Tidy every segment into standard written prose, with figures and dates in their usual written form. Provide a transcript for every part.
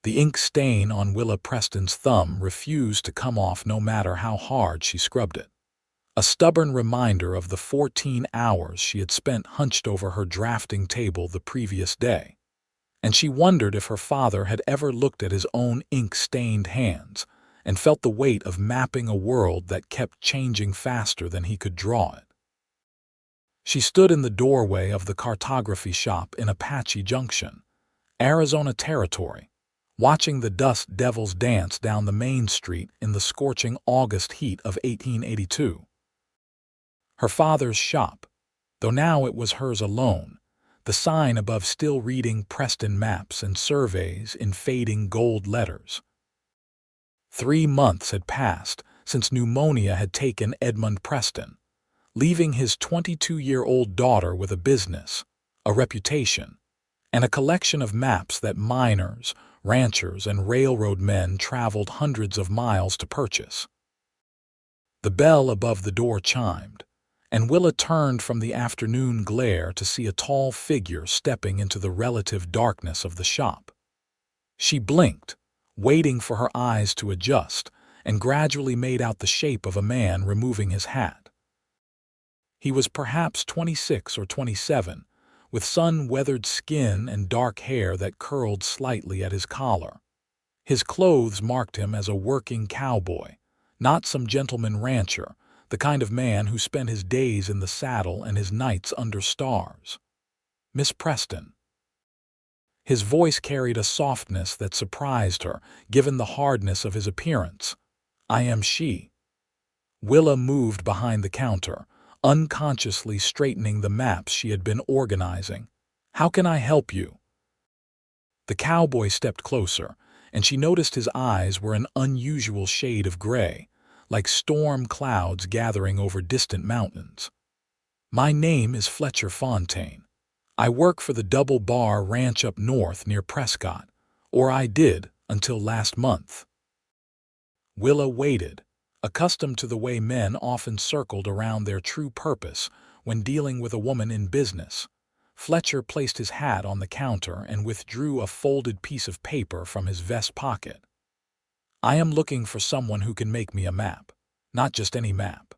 The ink stain on Willa Preston's thumb refused to come off no matter how hard she scrubbed it. A stubborn reminder of the 14 hours she had spent hunched over her drafting table the previous day. And she wondered if her father had ever looked at his own ink-stained hands and felt the weight of mapping a world that kept changing faster than he could draw it. She stood in the doorway of the cartography shop in Apache Junction, Arizona Territory, watching the dust devils dance down the main street in the scorching August heat of 1882. Her father's shop, though now it was hers alone, the sign above still reading Preston maps and surveys in fading gold letters. 3 months had passed since pneumonia had taken Edmund Preston, leaving his 22-year-old daughter with a business, a reputation, and a collection of maps that miners, ranchers, and railroad men traveled hundreds of miles to purchase. The bell above the door chimed, and Willa turned from the afternoon glare to see a tall figure stepping into the relative darkness of the shop. She blinked, waiting for her eyes to adjust, and gradually made out the shape of a man removing his hat. He was perhaps 26 or 27, with sun-weathered skin and dark hair that curled slightly at his collar. His clothes marked him as a working cowboy, not some gentleman rancher, the kind of man who spent his days in the saddle and his nights under stars. "Miss Preston." His voice carried a softness that surprised her, given the hardness of his appearance. "I am she." Willa moved behind the counter, unconsciously straightening the maps she had been organizing. "How can I help you?" The cowboy stepped closer, and she noticed his eyes were an unusual shade of gray, like storm clouds gathering over distant mountains. "My name is Fletcher Fontaine. I work for the Double Bar Ranch up north near Prescott, or I did until last month." Willa waited, accustomed to the way men often circled around their true purpose when dealing with a woman in business. Fletcher placed his hat on the counter and withdrew a folded piece of paper from his vest pocket. "I am looking for someone who can make me a map, not just any map.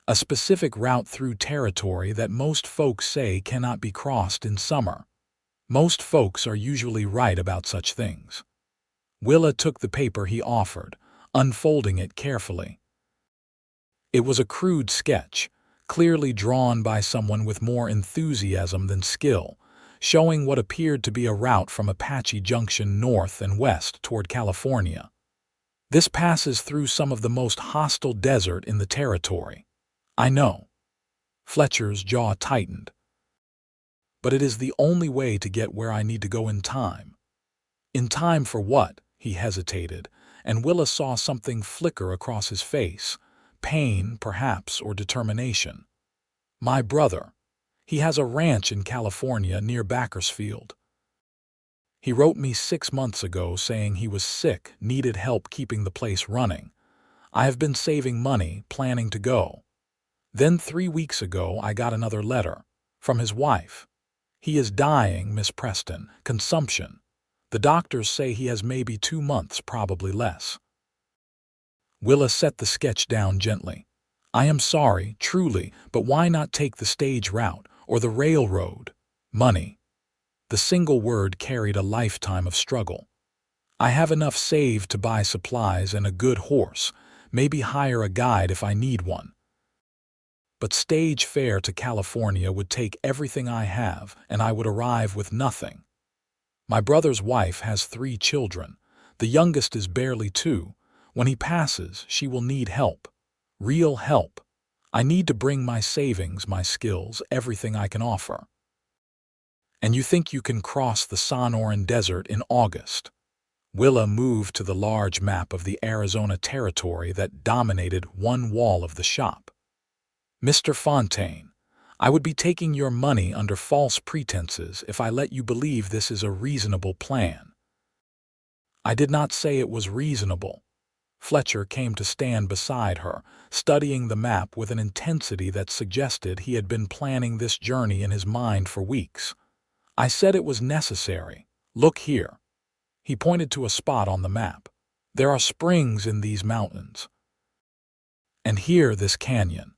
A specific route through territory that most folks say cannot be crossed in summer. Most folks are usually right about such things." Willa took the paper he offered, unfolding it carefully. It was a crude sketch, clearly drawn by someone with more enthusiasm than skill, showing what appeared to be a route from Apache Junction north and west toward California. "This passes through some of the most hostile desert in the territory." "I know." Fletcher's jaw tightened. "But it is the only way to get where I need to go in time." "In time for what?" He hesitated, and Willa saw something flicker across his face. Pain, perhaps, or determination. "My brother. He has a ranch in California near Bakersfield. He wrote me 6 months ago saying he was sick, needed help keeping the place running. I have been saving money, planning to go. Then 3 weeks ago I got another letter. From his wife. He is dying, Miss Preston. Consumption. The doctors say he has maybe 2 months, probably less." Willa set the sketch down gently. "I am sorry, truly, but why not take the stage route or the railroad?" "Money." The single word carried a lifetime of struggle. "I have enough saved to buy supplies and a good horse, maybe hire a guide if I need one. But stage fare to California would take everything I have, and I would arrive with nothing. My brother's wife has 3 children. The youngest is barely 2. When he passes, she will need help. Real help. I need to bring my savings, my skills, everything I can offer." "And you think you can cross the Sonoran Desert in August?" Willa moved to the large map of the Arizona Territory that dominated one wall of the shop. "Mr. Fontaine, I would be taking your money under false pretenses if I let you believe this is a reasonable plan." "I did not say it was reasonable." Fletcher came to stand beside her, studying the map with an intensity that suggested he had been planning this journey in his mind for weeks. "I said it was necessary. Look here." He pointed to a spot on the map. "There are springs in these mountains. And here this canyon.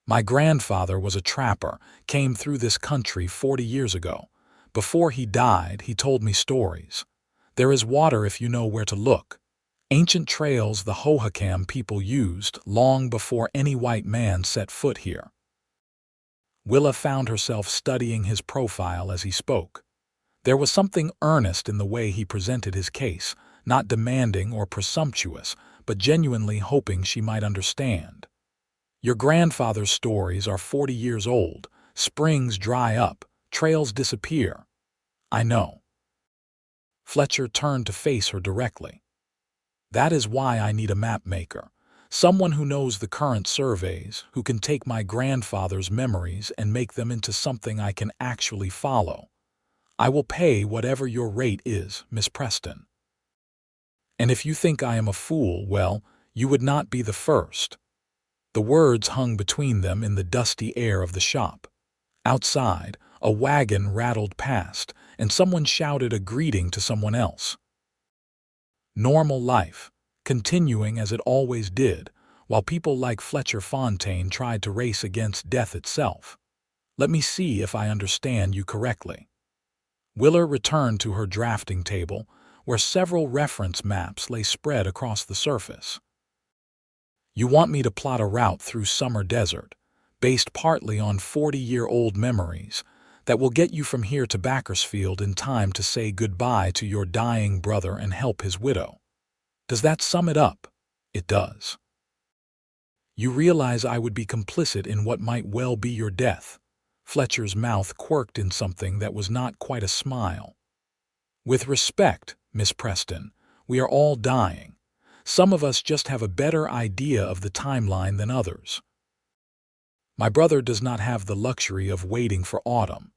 My grandfather was a trapper, came through this country 40 years ago. Before he died, he told me stories. There is water if you know where to look. Ancient trails the Hohokam people used long before any white man set foot here." Willa found herself studying his profile as he spoke. There was something earnest in the way he presented his case, not demanding or presumptuous, but genuinely hoping she might understand. "Your grandfather's stories are 40 years old. Springs dry up, trails disappear. I know." Fletcher turned to face her directly. "That is why I need a mapmaker. Someone who knows the current surveys, who can take my grandfather's memories and make them into something I can actually follow. I will pay whatever your rate is, Miss Preston. And if you think I am a fool, well, you would not be the first." The words hung between them in the dusty air of the shop. Outside, a wagon rattled past, and someone shouted a greeting to someone else. Normal life, continuing as it always did, while people like Fletcher Fontaine tried to race against death itself. "Let me see if I understand you correctly." Willa returned to her drafting table, where several reference maps lay spread across the surface. "You want me to plot a route through Summer Desert, based partly on 40-year-old memories, that will get you from here to Bakersfield in time to say goodbye to your dying brother and help his widow. Does that sum it up?" "It does." "You realize I would be complicit in what might well be your death." Fletcher's mouth quirked in something that was not quite a smile. "With respect, Miss Preston, we are all dying. Some of us just have a better idea of the timeline than others. My brother does not have the luxury of waiting for autumn,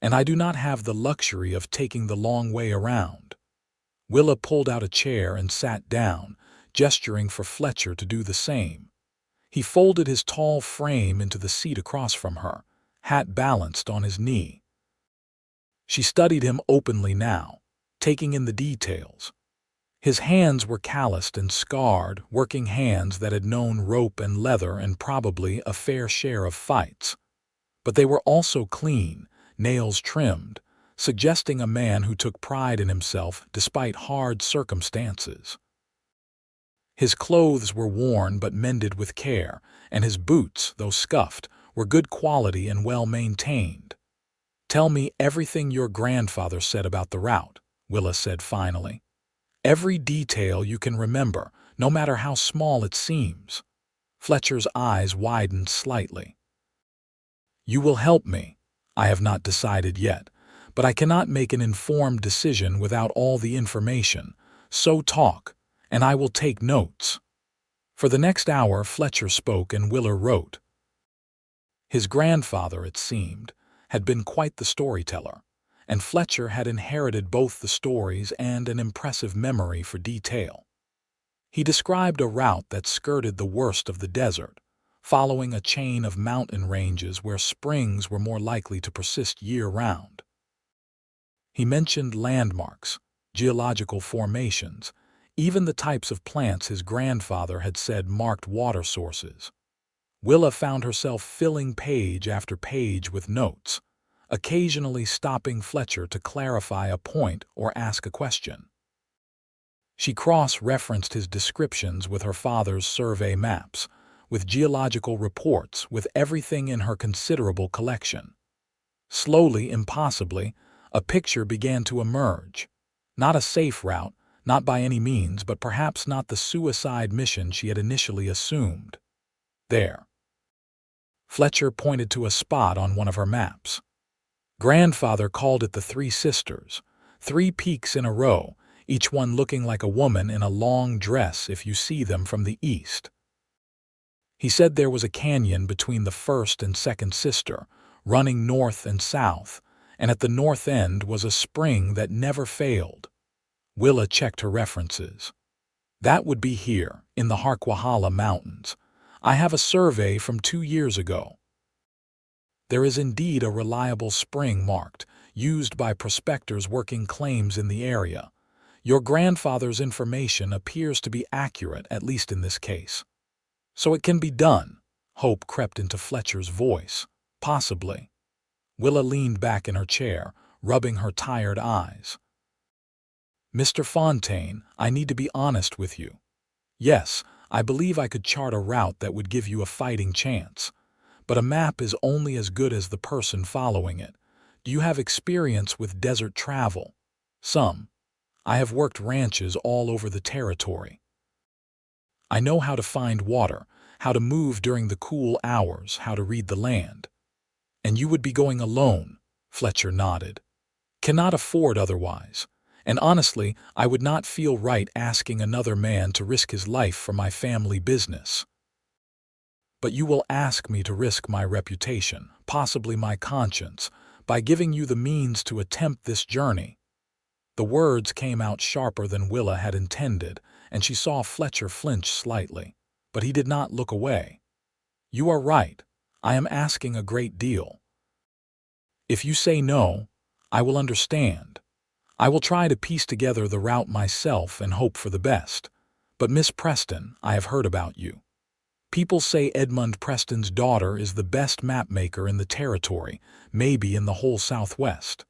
and I do not have the luxury of taking the long way around." Willa pulled out a chair and sat down, gesturing for Fletcher to do the same. He folded his tall frame into the seat across from her, hat balanced on his knee. She studied him openly now, taking in the details. His hands were calloused and scarred, working hands that had known rope and leather and probably a fair share of fights. But they were also clean, nails trimmed, suggesting a man who took pride in himself despite hard circumstances. His clothes were worn but mended with care, and his boots, though scuffed, were good quality and well maintained. "Tell me everything your grandfather said about the route," Willa said finally. "Every detail you can remember, no matter how small it seems." Fletcher's eyes widened slightly. "You will help me. I have not decided yet, but I cannot make an informed decision without all the information. So talk, and I will take notes." For the next hour Fletcher spoke and Willa wrote. His grandfather, it seemed, had been quite the storyteller, and Fletcher had inherited both the stories and an impressive memory for detail. He described a route that skirted the worst of the desert, following a chain of mountain ranges where springs were more likely to persist year-round. He mentioned landmarks, geological formations, even the types of plants his grandfather had said marked water sources. Willa found herself filling page after page with notes, occasionally stopping Fletcher to clarify a point or ask a question. She cross-referenced his descriptions with her father's survey maps, with geological reports, with everything in her considerable collection. Slowly, impossibly, a picture began to emerge. Not a safe route, not by any means, but perhaps not the suicide mission she had initially assumed. There. Fletcher pointed to a spot on one of her maps. Grandfather called it the Three Sisters, 3 peaks in a row, each one looking like a woman in a long dress if you see them from the east. He said there was a canyon between the first and second sister, running north and south, and at the north end was a spring that never failed. Willa checked her references. "That would be here, in the Harquahala Mountains. I have a survey from 2 years ago. There is indeed a reliable spring marked, used by prospectors working claims in the area. Your grandfather's information appears to be accurate, at least in this case. So it can be done. Hope crept into Fletcher's voice. Possibly. Willa leaned back in her chair, rubbing her tired eyes. Mr. Fontaine, I need to be honest with you. Yes, I believe I could chart a route that would give you a fighting chance. But a map is only as good as the person following it. Do you have experience with desert travel? Some. I have worked ranches all over the territory. I know how to find water, how to move during the cool hours, how to read the land. And you would be going alone, Fletcher nodded. Cannot afford otherwise. And honestly, I would not feel right asking another man to risk his life for my family business. But you will ask me to risk my reputation, possibly my conscience, by giving you the means to attempt this journey. The words came out sharper than Willa had intended, and she saw Fletcher flinch slightly, but he did not look away. You are right. I am asking a great deal. If you say no, I will understand. I will try to piece together the route myself and hope for the best. But Miss Preston, I have heard about you. People say Edmund Preston's daughter is the best mapmaker in the territory, maybe in the whole Southwest.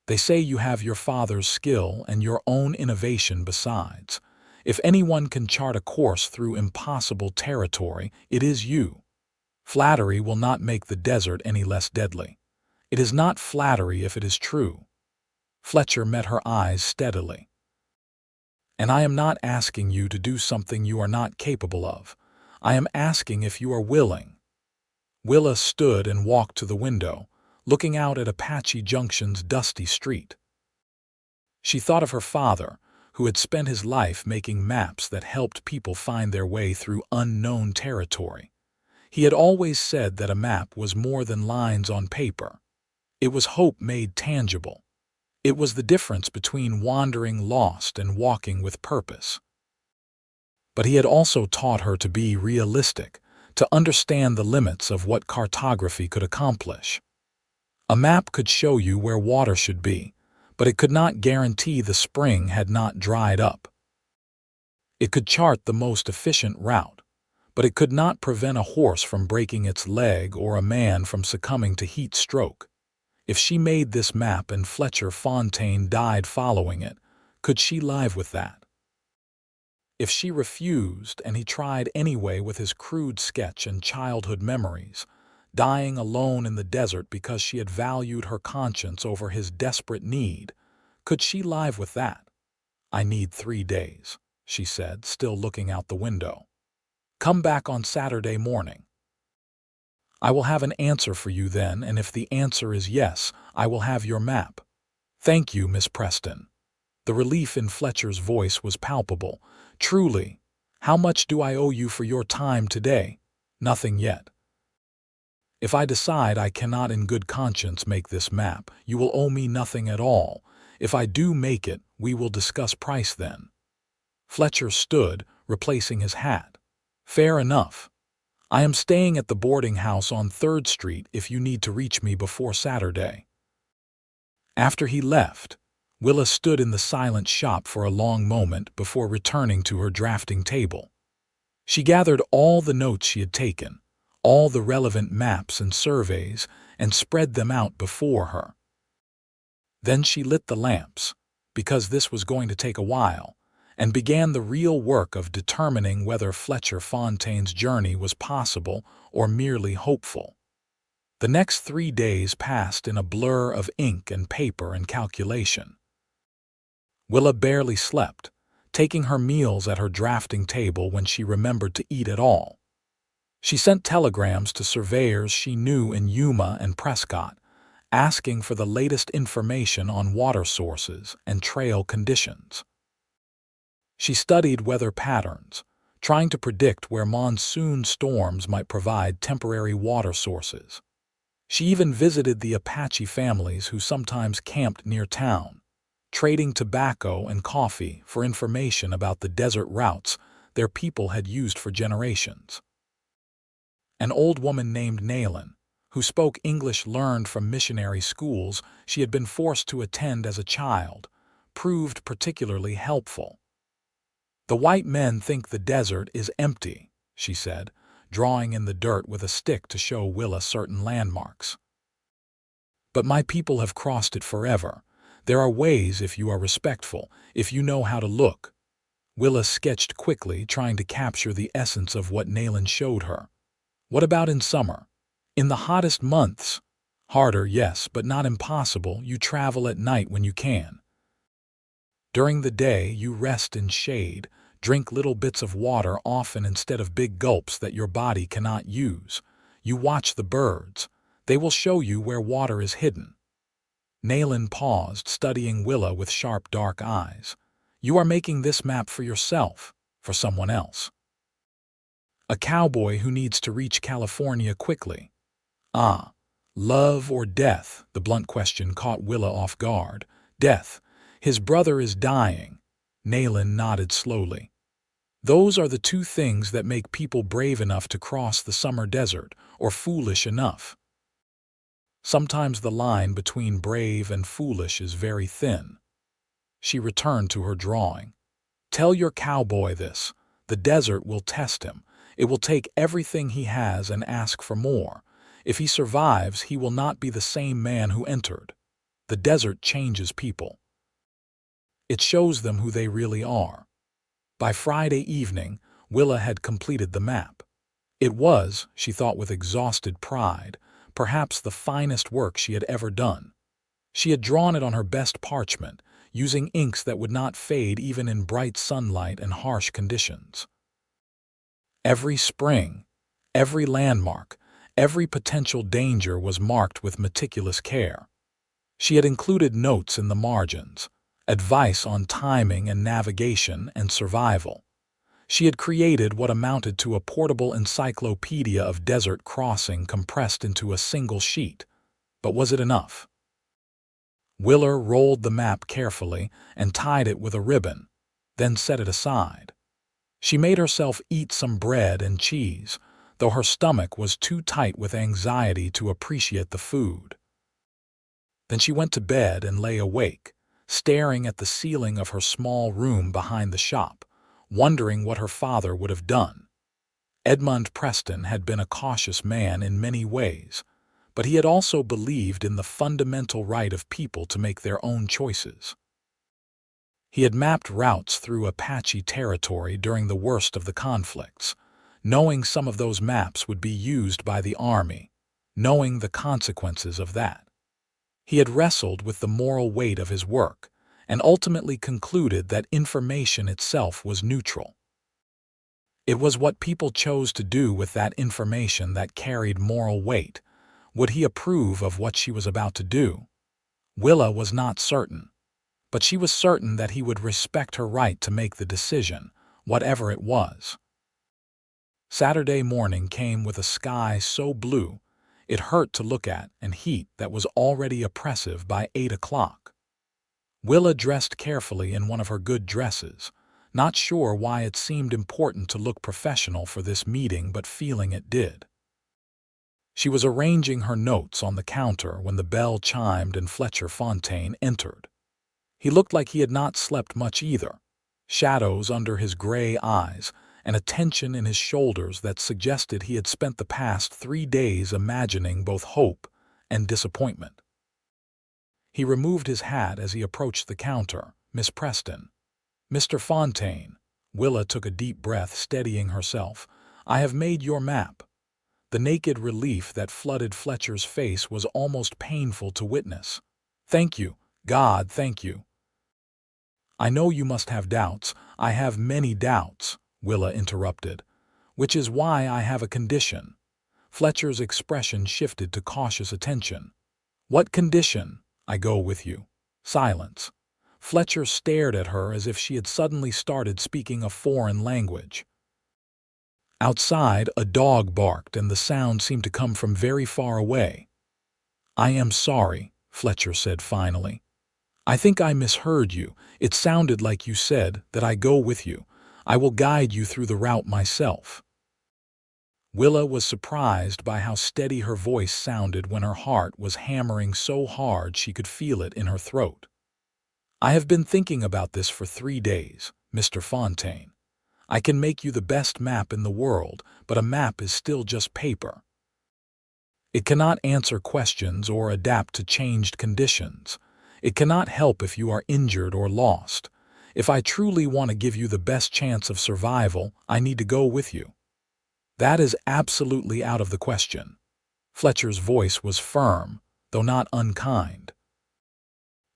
They say you have your father's skill and your own innovation besides. If anyone can chart a course through impossible territory, it is you. Flattery will not make the desert any less deadly. It is not flattery if it is true. Fletcher met her eyes steadily. And I am not asking you to do something you are not capable of. I am asking if you are willing. Willa stood and walked to the window, looking out at Apache Junction's dusty street. She thought of her father, who had spent his life making maps that helped people find their way through unknown territory. He had always said that a map was more than lines on paper. It was hope made tangible. It was the difference between wandering lost and walking with purpose. But he had also taught her to be realistic, to understand the limits of what cartography could accomplish. A map could show you where water should be, but it could not guarantee the spring had not dried up. It could chart the most efficient route, but it could not prevent a horse from breaking its leg or a man from succumbing to heat stroke. If she made this map and Fletcher Fontaine died following it, could she live with that? If she refused and he tried anyway with his crude sketch and childhood memories, dying alone in the desert because she had valued her conscience over his desperate need, could she live with that? I need 3 days, she said, still looking out the window. Come back on Saturday morning. I will have an answer for you then, and if the answer is yes, I will have your map. Thank you, Miss Preston. The relief in Fletcher's voice was palpable. Truly, how much do I owe you for your time today? Nothing yet. If I decide I cannot in good conscience make this map, you will owe me nothing at all. If I do make it, we will discuss price then. Fletcher stood, replacing his hat. Fair enough. I am staying at the boarding house on 3rd Street if you need to reach me before Saturday. After he left, Willa stood in the silent shop for a long moment before returning to her drafting table. She gathered all the notes she had taken, all the relevant maps and surveys, and spread them out before her. Then she lit the lamps, because this was going to take a while, and began the real work of determining whether Fletcher Fontaine's journey was possible or merely hopeful. The next 3 days passed in a blur of ink and paper and calculation. Willa barely slept, taking her meals at her drafting table when she remembered to eat at all. She sent telegrams to surveyors she knew in Yuma and Prescott, asking for the latest information on water sources and trail conditions. She studied weather patterns, trying to predict where monsoon storms might provide temporary water sources. She even visited the Apache families who sometimes camped near town, trading tobacco and coffee for information about the desert routes their people had used for generations. An old woman named Nayland, who spoke English learned from missionary schools she had been forced to attend as a child, proved particularly helpful. "The white men think the desert is empty," she said, drawing in the dirt with a stick to show Willa certain landmarks. "But my people have crossed it forever. There are ways if you are respectful, if you know how to look." Willa sketched quickly, trying to capture the essence of what Nayland showed her. "What about in summer? In the hottest months?" "Harder, yes, but not impossible. You travel at night when you can. During the day, you rest in shade, drink little bits of water often instead of big gulps that your body cannot use. You watch the birds. They will show you where water is hidden." Nayland paused, studying Willa with sharp, dark eyes. "You are making this map for yourself, for someone else. A cowboy who needs to reach California quickly." "Ah, love or death?" The blunt question caught Willa off guard. "Death. His brother is dying." Nayland nodded slowly. "Those are the two things that make people brave enough to cross the summer desert, or foolish enough. Sometimes the line between brave and foolish is very thin." She returned to her drawing. "Tell your cowboy this. The desert will test him. It will take everything he has and ask for more. If he survives, he will not be the same man who entered. The desert changes people. It shows them who they really are." By Friday evening, Willa had completed the map. It was, she thought with exhausted pride, perhaps the finest work she had ever done. She had drawn it on her best parchment, using inks that would not fade even in bright sunlight and harsh conditions. Every spring, every landmark, every potential danger was marked with meticulous care. She had included notes in the margins, advice on timing and navigation and survival. She had created what amounted to a portable encyclopedia of desert crossing compressed into a single sheet. But was it enough? Willa rolled the map carefully and tied it with a ribbon, then set it aside. She made herself eat some bread and cheese, though her stomach was too tight with anxiety to appreciate the food. Then she went to bed and lay awake, staring at the ceiling of her small room behind the shop, wondering what her father would have done. Edmund Preston had been a cautious man in many ways, but he had also believed in the fundamental right of people to make their own choices. He had mapped routes through Apache territory during the worst of the conflicts, knowing some of those maps would be used by the army, knowing the consequences of that. He had wrestled with the moral weight of his work, and ultimately concluded that information itself was neutral. It was what people chose to do with that information that carried moral weight. Would he approve of what she was about to do? Willa was not certain, but she was certain that he would respect her right to make the decision, whatever it was. Saturday morning came with a sky so blue it hurt to look at and heat that was already oppressive by 8 o'clock. Willa dressed carefully in one of her good dresses, not sure why it seemed important to look professional for this meeting, but feeling it did. She was arranging her notes on the counter when the bell chimed and Fletcher Fontaine entered. He looked like he had not slept much either, shadows under his gray eyes and a tension in his shoulders that suggested he had spent the past 3 days imagining both hope and disappointment. He removed his hat as he approached the counter. "Miss Preston." "Mr. Fontaine." Willa took a deep breath, steadying herself. "I have made your map." The naked relief that flooded Fletcher's face was almost painful to witness. "Thank you, God, thank you." "I know you must have doubts. I have many doubts," Willa interrupted, "which is why I have a condition." Fletcher's expression shifted to cautious attention. "What condition?" "I go with you." Silence. Fletcher stared at her as if she had suddenly started speaking a foreign language. Outside, a dog barked, and the sound seemed to come from very far away. "I am sorry," Fletcher said finally. "I think I misheard you. It sounded like you said that I go with you. I will guide you through the route myself." Willa was surprised by how steady her voice sounded when her heart was hammering so hard she could feel it in her throat. I have been thinking about this for 3 days, Mr. Fontaine. I can make you the best map in the world, but a map is still just paper. It cannot answer questions or adapt to changed conditions. It cannot help if you are injured or lost. If I truly want to give you the best chance of survival, I need to go with you. That is absolutely out of the question. Fletcher's voice was firm, though not unkind.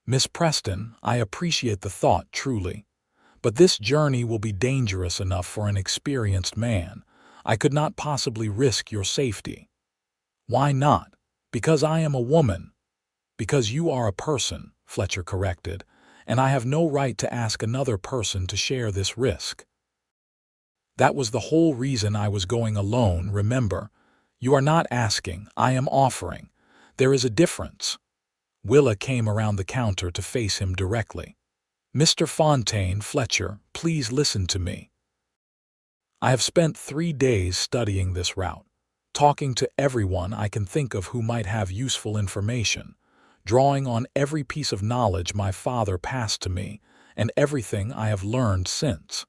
Miss Preston, I appreciate the thought truly, but this journey will be dangerous enough for an experienced man. I could not possibly risk your safety. Why not? Because I am a woman. Because you are a person, Fletcher corrected, and I have no right to ask another person to share this risk. That was the whole reason I was going alone, remember? You are not asking, I am offering. There is a difference. Willa came around the counter to face him directly. Mr. Fontaine, Fletcher, please listen to me. I have spent 3 days studying this route, talking to everyone I can think of who might have useful information, drawing on every piece of knowledge my father passed to me and everything I have learned since.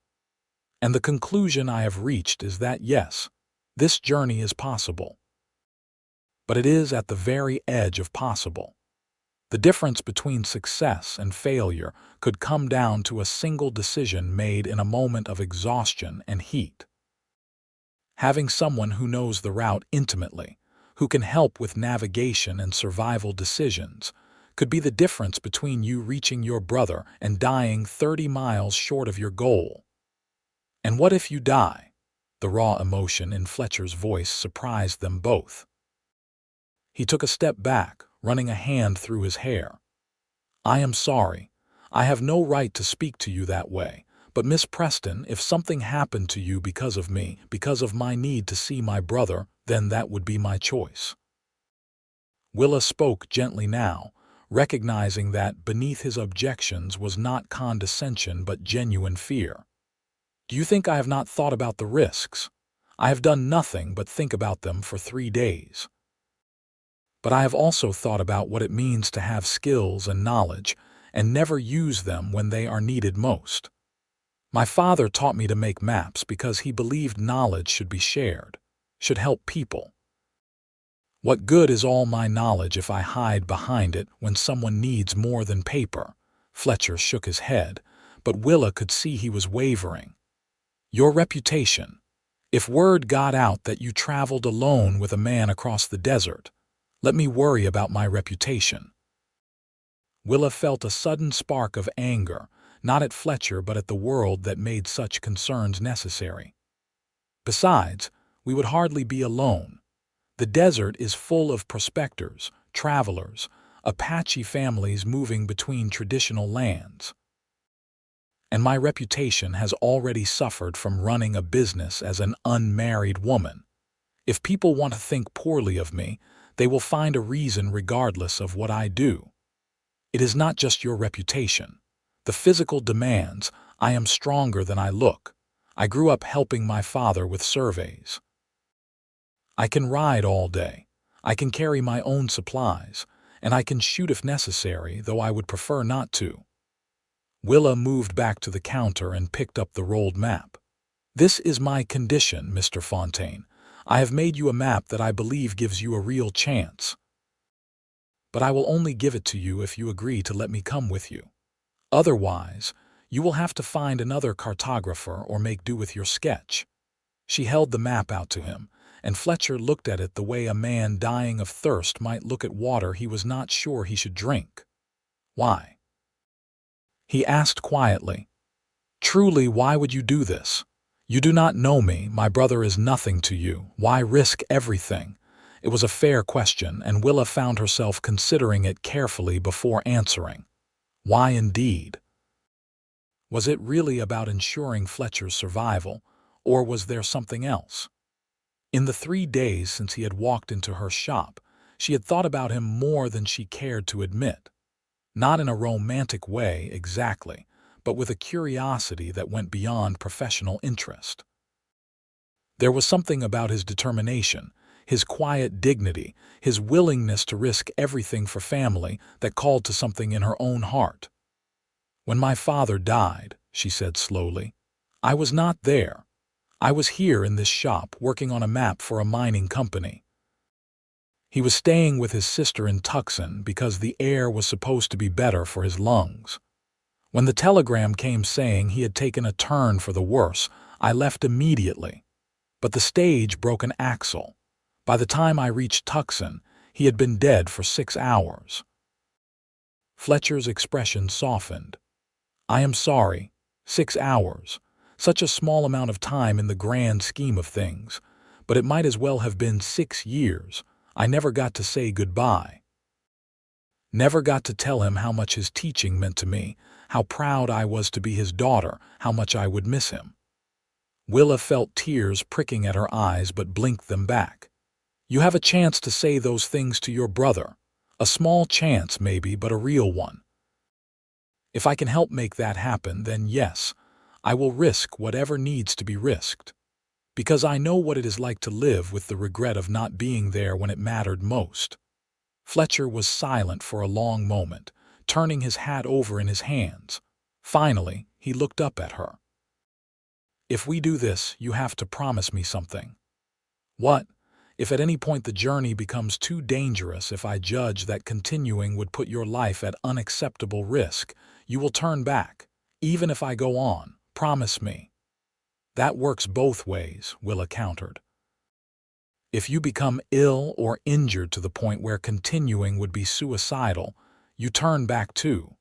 And the conclusion I have reached is that yes, this journey is possible. But it is at the very edge of possible. The difference between success and failure could come down to a single decision made in a moment of exhaustion and heat. Having someone who knows the route intimately, who can help with navigation and survival decisions, could be the difference between you reaching your brother and dying 30 miles short of your goal. And what if you die? The raw emotion in Fletcher's voice surprised them both. He took a step back, running a hand through his hair. I am sorry. I have no right to speak to you that way. But Miss Preston, if something happened to you because of me, because of my need to see my brother, then that would be my choice. Willa spoke gently now, recognizing that beneath his objections was not condescension but genuine fear. Do you think I have not thought about the risks? I have done nothing but think about them for 3 days. But I have also thought about what it means to have skills and knowledge and never use them when they are needed most. My father taught me to make maps because he believed knowledge should be shared, should help people. What good is all my knowledge if I hide behind it when someone needs more than paper? Fletcher shook his head, but Willa could see he was wavering. Your reputation. If word got out that you traveled alone with a man across the desert, let me worry about my reputation. Willa felt a sudden spark of anger, not at Fletcher but at the world that made such concerns necessary. Besides, we would hardly be alone. The desert is full of prospectors, travelers, Apache families moving between traditional lands. And my reputation has already suffered from running a business as an unmarried woman. If people want to think poorly of me, they will find a reason regardless of what I do. It is not just your reputation. The physical demands, I am stronger than I look. I grew up helping my father with surveys. I can ride all day. I can carry my own supplies, and I can shoot if necessary, though I would prefer not to. Willa moved back to the counter and picked up the rolled map. This is my condition, Mr. Fontaine. I have made you a map that I believe gives you a real chance. But I will only give it to you if you agree to let me come with you. Otherwise, you will have to find another cartographer or make do with your sketch. She held the map out to him, and Fletcher looked at it the way a man dying of thirst might look at water he was not sure he should drink. Why? He asked quietly. Truly, why would you do this? You do not know me, my brother is nothing to you. Why risk everything? It was a fair question, and Willa found herself considering it carefully before answering. Why indeed? Was it really about ensuring Fletcher's survival, or was there something else? In the 3 days since he had walked into her shop, she had thought about him more than she cared to admit. Not in a romantic way exactly, but with a curiosity that went beyond professional interest. There was something about his determination, his quiet dignity, his willingness to risk everything for family that called to something in her own heart. "When my father died," she said slowly, "I was not there. I was here in this shop working on a map for a mining company. He was staying with his sister in Tucson because the air was supposed to be better for his lungs. When the telegram came saying he had taken a turn for the worse, I left immediately. But the stage broke an axle. By the time I reached Tucson, he had been dead for 6 hours." Fletcher's expression softened. "I am sorry. 6 hours. Such a small amount of time in the grand scheme of things. But it might as well have been 6 years. I never got to say goodbye. Never got to tell him how much his teaching meant to me, how proud I was to be his daughter, how much I would miss him." Willa felt tears pricking at her eyes but blinked them back. "You have a chance to say those things to your brother. A small chance, maybe, but a real one. If I can help make that happen, then yes, I will risk whatever needs to be risked. Because I know what it is like to live with the regret of not being there when it mattered most." Fletcher was silent for a long moment, turning his hat over in his hands. Finally, he looked up at her. "If we do this, you have to promise me something." "What?" "If at any point the journey becomes too dangerous, if I judge that continuing would put your life at unacceptable risk, you will turn back, even if I go on. Promise me." "That works both ways," Willa countered. "If you become ill or injured to the point where continuing would be suicidal, you turn back too."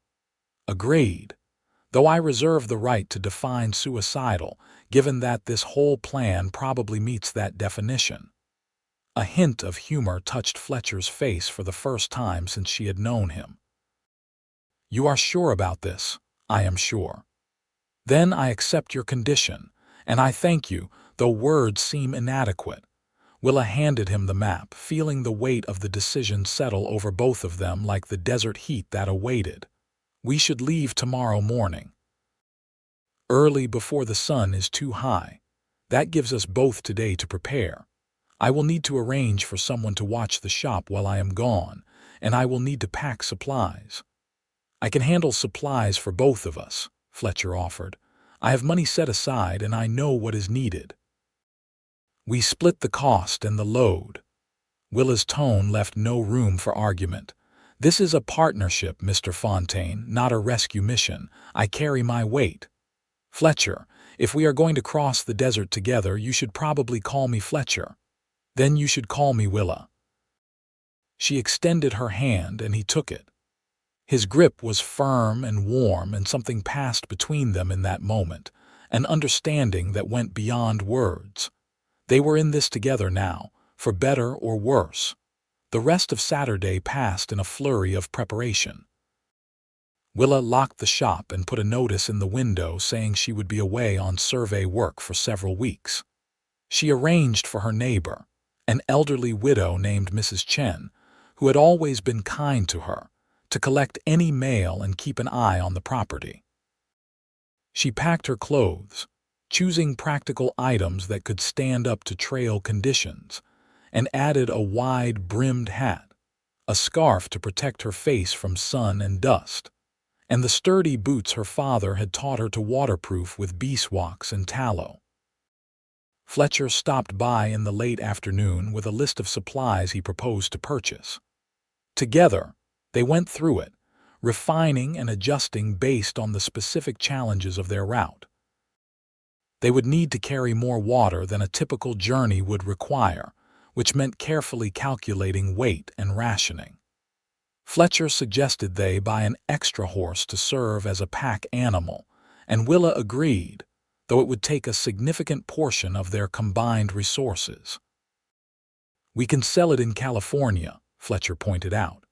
"Agreed. Though I reserve the right to define suicidal, given that this whole plan probably meets that definition." A hint of humor touched Fletcher's face for the first time since she had known him. "You are sure about this?" "I am sure." "Then I accept your condition, and I thank you, though words seem inadequate." Willa handed him the map, feeling the weight of the decision settle over both of them like the desert heat that awaited. "We should leave tomorrow morning. Early before the sun is too high. That gives us both today to prepare. I will need to arrange for someone to watch the shop while I am gone, and I will need to pack supplies." "I can handle supplies for both of us," Fletcher offered. "I have money set aside and I know what is needed. We split the cost and the load." Willa's tone left no room for argument. "This is a partnership, Mr. Fontaine, not a rescue mission. I carry my weight. Fletcher, if we are going to cross the desert together, you should probably call me Fletcher. Then you should call me Willa." She extended her hand and he took it. His grip was firm and warm, and something passed between them in that moment, an understanding that went beyond words. They were in this together now, for better or worse. The rest of Saturday passed in a flurry of preparation. Willa locked the shop and put a notice in the window saying she would be away on survey work for several weeks. She arranged for her neighbor, an elderly widow named Mrs. Chen, who had always been kind to her, to collect any mail and keep an eye on the property. She packed her clothes, choosing practical items that could stand up to trail conditions, and added a wide-brimmed hat, a scarf to protect her face from sun and dust, and the sturdy boots her father had taught her to waterproof with beeswax and tallow. Fletcher stopped by in the late afternoon with a list of supplies he proposed to purchase. Together, they went through it, refining and adjusting based on the specific challenges of their route. They would need to carry more water than a typical journey would require, which meant carefully calculating weight and rationing. Fletcher suggested they buy an extra horse to serve as a pack animal, and Willa agreed, though it would take a significant portion of their combined resources. "We can sell it in California," Fletcher pointed out.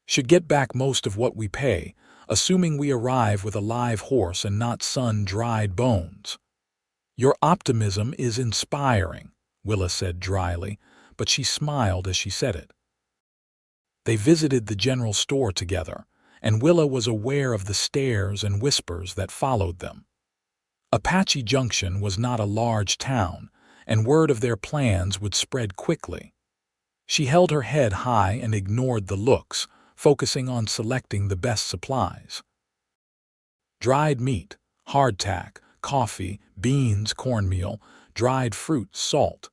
"Should get back most of what we pay, assuming we arrive with a live horse and not sun-dried bones." "Your optimism is inspiring," Willa said dryly, but she smiled as she said it. They visited the general store together, and Willa was aware of the stares and whispers that followed them. Apache Junction was not a large town, and word of their plans would spread quickly. She held her head high and ignored the looks, focusing on selecting the best supplies. dried meat, hardtack, coffee, beans, cornmeal, dried fruit, salt,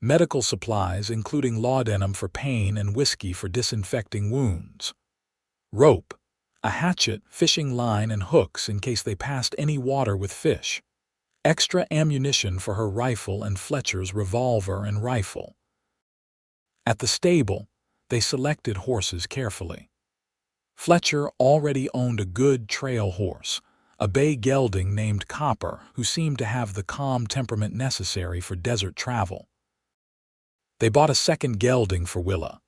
medical supplies including laudanum for pain and whiskey for disinfecting wounds, rope, a hatchet, fishing line, and hooks in case they passed any water with fish, extra ammunition for her rifle and Fletcher's revolver and rifle. At the stable, they selected horses carefully. Fletcher already owned a good trail horse, a bay gelding named Copper, who seemed to have the calm temperament necessary for desert travel. They bought a second gelding for Willa,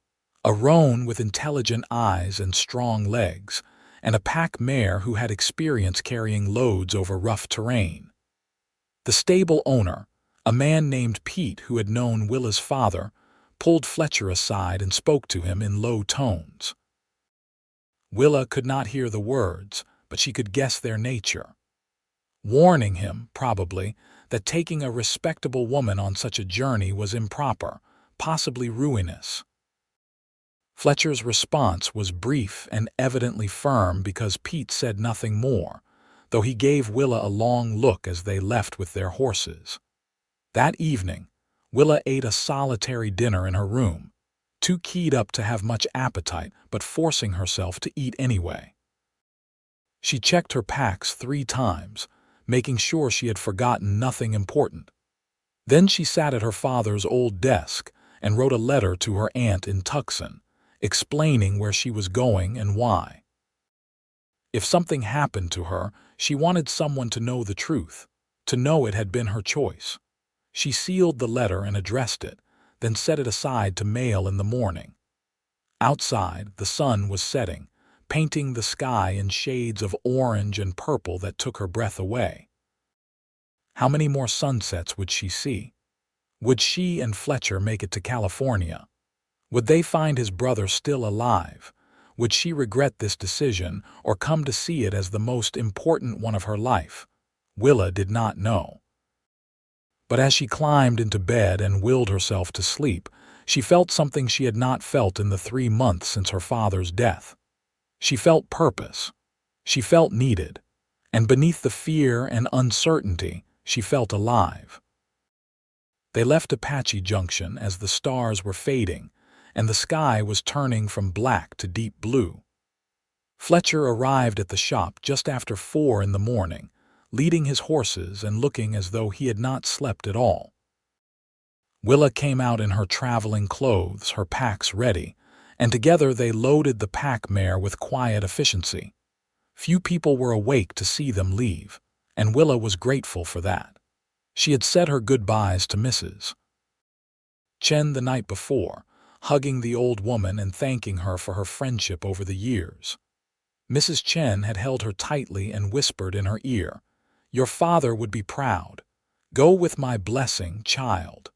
a roan with intelligent eyes and strong legs, and a pack mare who had experience carrying loads over rough terrain. The stable owner, a man named Pete who had known Willa's father, pulled Fletcher aside and spoke to him in low tones. Willa could not hear the words, but she could guess their nature. Warning him, probably, that taking a respectable woman on such a journey was improper, possibly ruinous. Fletcher's response was brief and evidently firm because Pete said nothing more, though he gave Willa a long look as they left with their horses. That evening, Willa ate a solitary dinner in her room, too keyed up to have much appetite but forcing herself to eat anyway. She checked her packs 3 times, making sure she had forgotten nothing important. Then she sat at her father's old desk and wrote a letter to her aunt in Tucson, explaining where she was going and why. If something happened to her, she wanted someone to know the truth, to know it had been her choice. She sealed the letter and addressed it, then set it aside to mail in the morning. Outside, the sun was setting, painting the sky in shades of orange and purple that took her breath away. How many more sunsets would she see? Would she and Fletcher make it to California? Would they find his brother still alive? Would she regret this decision or come to see it as the most important one of her life? Willa did not know. But as she climbed into bed and willed herself to sleep, she felt something she had not felt in the 3 months since her father's death. She felt purpose. She felt needed. And beneath the fear and uncertainty, she felt alive. They left Apache Junction as the stars were fading, and the sky was turning from black to deep blue. Fletcher arrived at the shop just after 4 in the morning, leading his horses and looking as though he had not slept at all. Willa came out in her traveling clothes, her packs ready, and together they loaded the pack mare with quiet efficiency. Few people were awake to see them leave, and Willa was grateful for that. She had said her goodbyes to Mrs. Chen the night before, hugging the old woman and thanking her for her friendship over the years. Mrs. Chen had held her tightly and whispered in her ear, "Your father would be proud. Go with my blessing, child."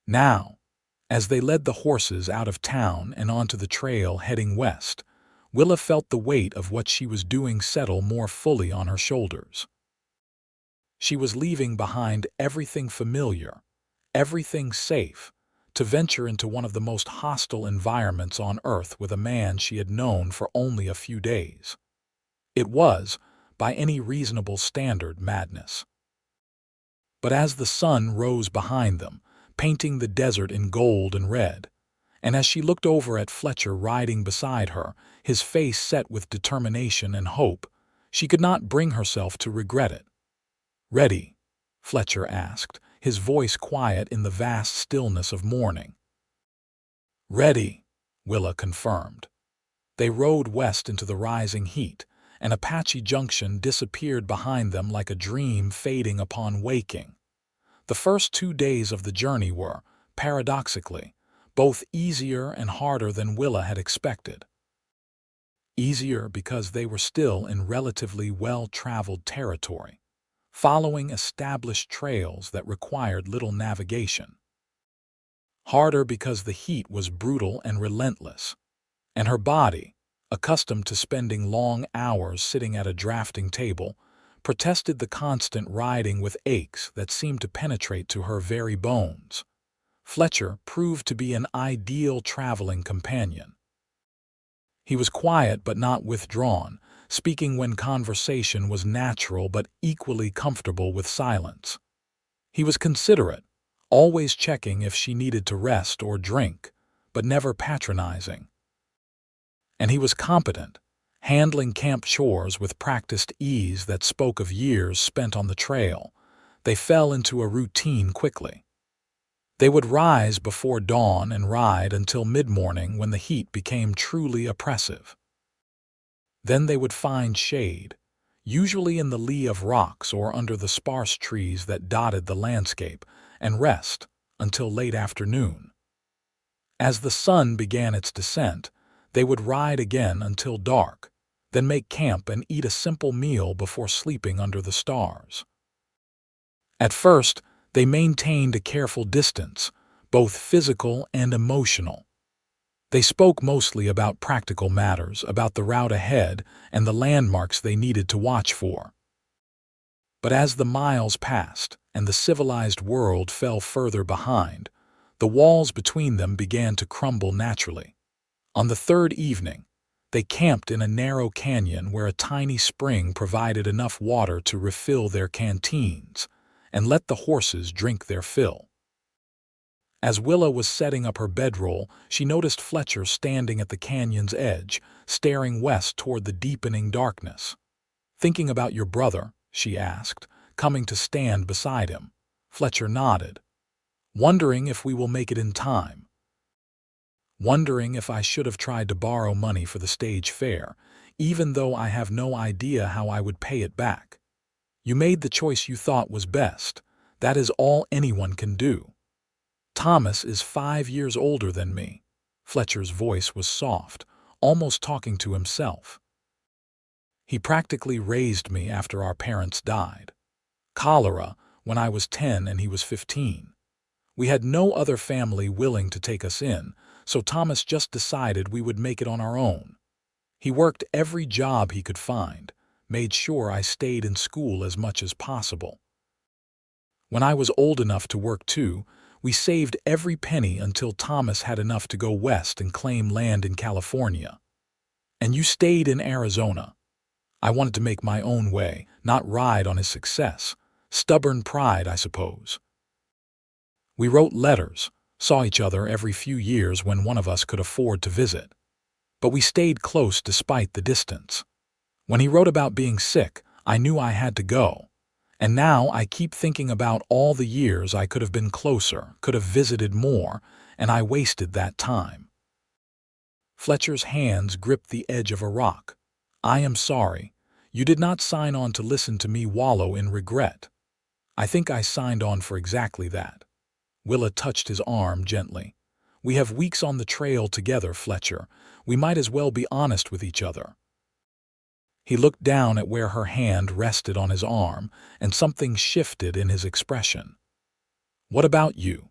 Now, as they led the horses out of town and onto the trail heading west, Willa felt the weight of what she was doing settle more fully on her shoulders. She was leaving behind everything familiar, everything safe, to venture into one of the most hostile environments on Earth with a man she had known for only a few days. It was, by any reasonable standard, madness. But as the sun rose behind them, painting the desert in gold and red, and as she looked over at Fletcher riding beside her, his face set with determination and hope, she could not bring herself to regret it. "Ready?" Fletcher asked, his voice quiet in the vast stillness of morning. "Ready," Willa confirmed. They rode west into the rising heat, and Apache Junction disappeared behind them like a dream fading upon waking. The first 2 days of the journey were, paradoxically, both easier and harder than Willa had expected. Easier because they were still in relatively well-traveled territory, following established trails that required little navigation. Harder because the heat was brutal and relentless, and her body, accustomed to spending long hours sitting at a drafting table, protested the constant riding with aches that seemed to penetrate to her very bones. Fletcher proved to be an ideal traveling companion. He was quiet but not withdrawn, speaking when conversation was natural but equally comfortable with silence. He was considerate, always checking if she needed to rest or drink, but never patronizing. And he was competent, handling camp chores with practiced ease that spoke of years spent on the trail. They fell into a routine quickly. They would rise before dawn and ride until mid-morning when the heat became truly oppressive. Then they would find shade, usually in the lee of rocks or under the sparse trees that dotted the landscape, and rest until late afternoon. As the sun began its descent, they would ride again until dark, then make camp and eat a simple meal before sleeping under the stars. At first, they maintained a careful distance, both physical and emotional. They spoke mostly about practical matters, about the route ahead and the landmarks they needed to watch for. But as the miles passed and the civilized world fell further behind, the walls between them began to crumble naturally. On the third evening, they camped in a narrow canyon where a tiny spring provided enough water to refill their canteens and let the horses drink their fill. As Willa was setting up her bedroll, she noticed Fletcher standing at the canyon's edge, staring west toward the deepening darkness. "Thinking about your brother?" she asked, coming to stand beside him. Fletcher nodded. "Wondering if we will make it in time. Wondering if I should have tried to borrow money for the stage fare, even though I have no idea how I would pay it back. You made the choice you thought was best. That is all anyone can do. Thomas is 5 years older than me." Fletcher's voice was soft, almost talking to himself. "He practically raised me after our parents died. Cholera when I was 10 and he was 15. We had no other family willing to take us in, so Thomas just decided we would make it on our own. He worked every job he could find, made sure I stayed in school as much as possible. When I was old enough to work too, we saved every penny until Thomas had enough to go west and claim land in California. And you stayed in Arizona. I wanted to make my own way, not ride on his success. Stubborn pride, I suppose. We wrote letters, saw each other every few years when one of us could afford to visit. But we stayed close despite the distance. When he wrote about being sick, I knew I had to go. And now I keep thinking about all the years I could have been closer, could have visited more, and I wasted that time." Fletcher's hands gripped the edge of a rock. "I am sorry. You did not sign on to listen to me wallow in regret. I think I signed on for exactly that." Willa touched his arm gently. "We have weeks on the trail together, Fletcher. We might as well be honest with each other." He looked down at where her hand rested on his arm, and something shifted in his expression. "What about you?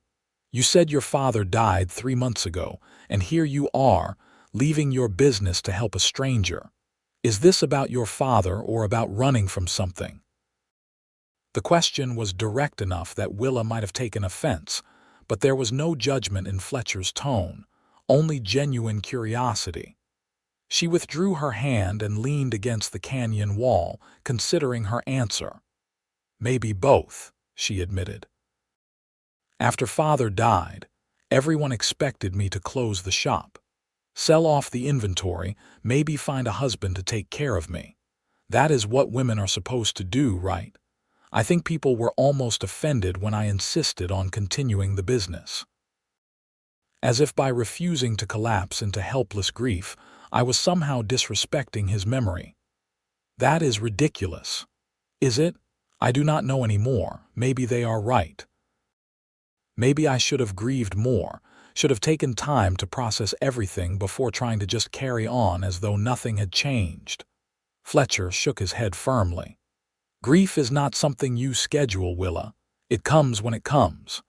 You said your father died 3 months ago, and here you are, leaving your business to help a stranger. Is this about your father or about running from something?" The question was direct enough that Willa might have taken offense, but there was no judgment in Fletcher's tone, only genuine curiosity. She withdrew her hand and leaned against the canyon wall, considering her answer. "Maybe both," she admitted. "After Father died, everyone expected me to close the shop, sell off the inventory, maybe find a husband to take care of me. That is what women are supposed to do, right? I think people were almost offended when I insisted on continuing the business. As if by refusing to collapse into helpless grief, I was somehow disrespecting his memory. That is ridiculous. Is it? I do not know anymore. Maybe they are right. Maybe I should have grieved more, should have taken time to process everything before trying to just carry on as though nothing had changed." Fletcher shook his head firmly. "Grief is not something you schedule, Willa. It comes when it comes.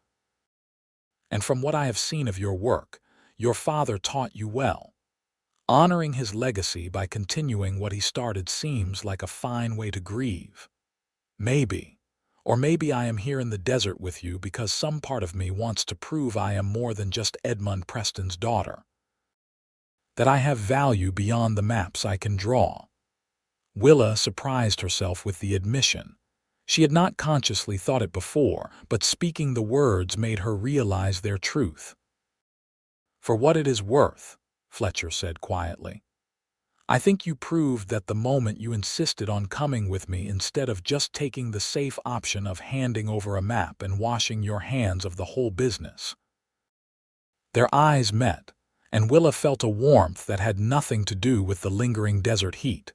And from what I have seen of your work, your father taught you well. Honoring his legacy by continuing what he started seems like a fine way to grieve. Maybe, or maybe I am here in the desert with you because some part of me wants to prove I am more than just Edmund Preston's daughter. That I have value beyond the maps I can draw. Willa surprised herself with the admission. She had not consciously thought it before, but speaking the words made her realize their truth. "For what it is worth," Fletcher said quietly. "I think you proved that the moment you insisted on coming with me instead of just taking the safe option of handing over a map and washing your hands of the whole business." Their eyes met, and Willa felt a warmth that had nothing to do with the lingering desert heat.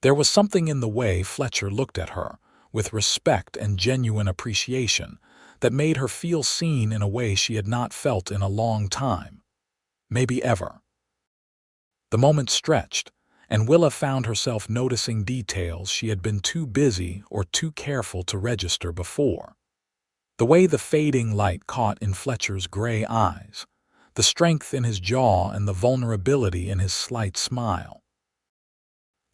There was something in the way Fletcher looked at her, with respect and genuine appreciation, that made her feel seen in a way she had not felt in a long time, maybe ever. The moment stretched, and Willa found herself noticing details she had been too busy or too careful to register before. The way the fading light caught in Fletcher's gray eyes, the strength in his jaw and the vulnerability in his slight smile.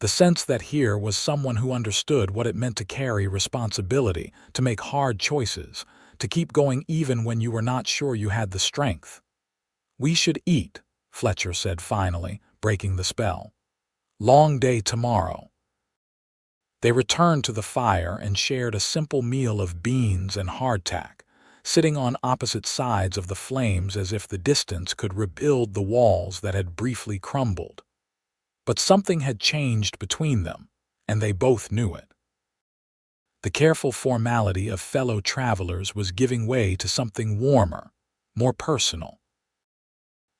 The sense that here was someone who understood what it meant to carry responsibility, to make hard choices, to keep going even when you were not sure you had the strength. "We should eat," Fletcher said finally, breaking the spell. "Long day tomorrow." They returned to the fire and shared a simple meal of beans and hardtack, sitting on opposite sides of the flames as if the distance could rebuild the walls that had briefly crumbled. But something had changed between them, and they both knew it. The careful formality of fellow travelers was giving way to something warmer, more personal.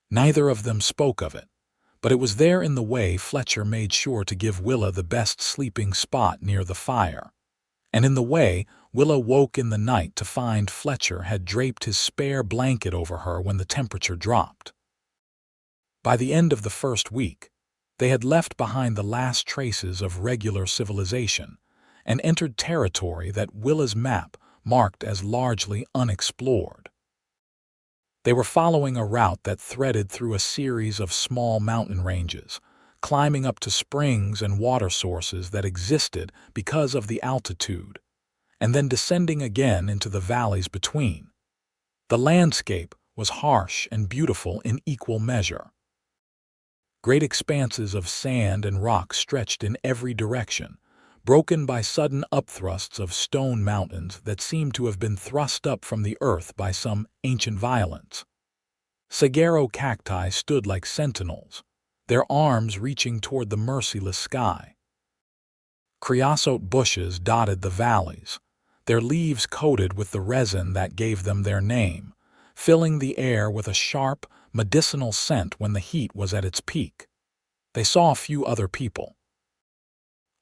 Neither of them spoke of it, but it was there in the way Fletcher made sure to give Willa the best sleeping spot near the fire, and in the way Willa woke in the night to find Fletcher had draped his spare blanket over her when the temperature dropped. By the end of the first week, they had left behind the last traces of regular civilization and entered territory that Willa's map marked as largely unexplored. They were following a route that threaded through a series of small mountain ranges, climbing up to springs and water sources that existed because of the altitude, and then descending again into the valleys between. The landscape was harsh and beautiful in equal measure. Great expanses of sand and rock stretched in every direction, broken by sudden upthrusts of stone mountains that seemed to have been thrust up from the earth by some ancient violence. Saguaro cacti stood like sentinels, their arms reaching toward the merciless sky. Creosote bushes dotted the valleys, their leaves coated with the resin that gave them their name, filling the air with a sharp, medicinal scent when the heat was at its peak. They saw a few other people.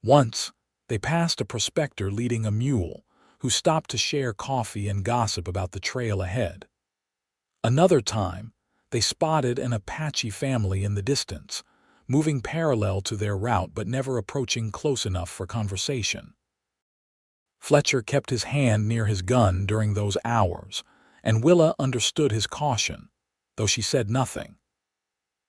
Once, they passed a prospector leading a mule, who stopped to share coffee and gossip about the trail ahead. Another time, they spotted an Apache family in the distance, moving parallel to their route but never approaching close enough for conversation. Fletcher kept his hand near his gun during those hours, and Willa understood his caution, though she said nothing.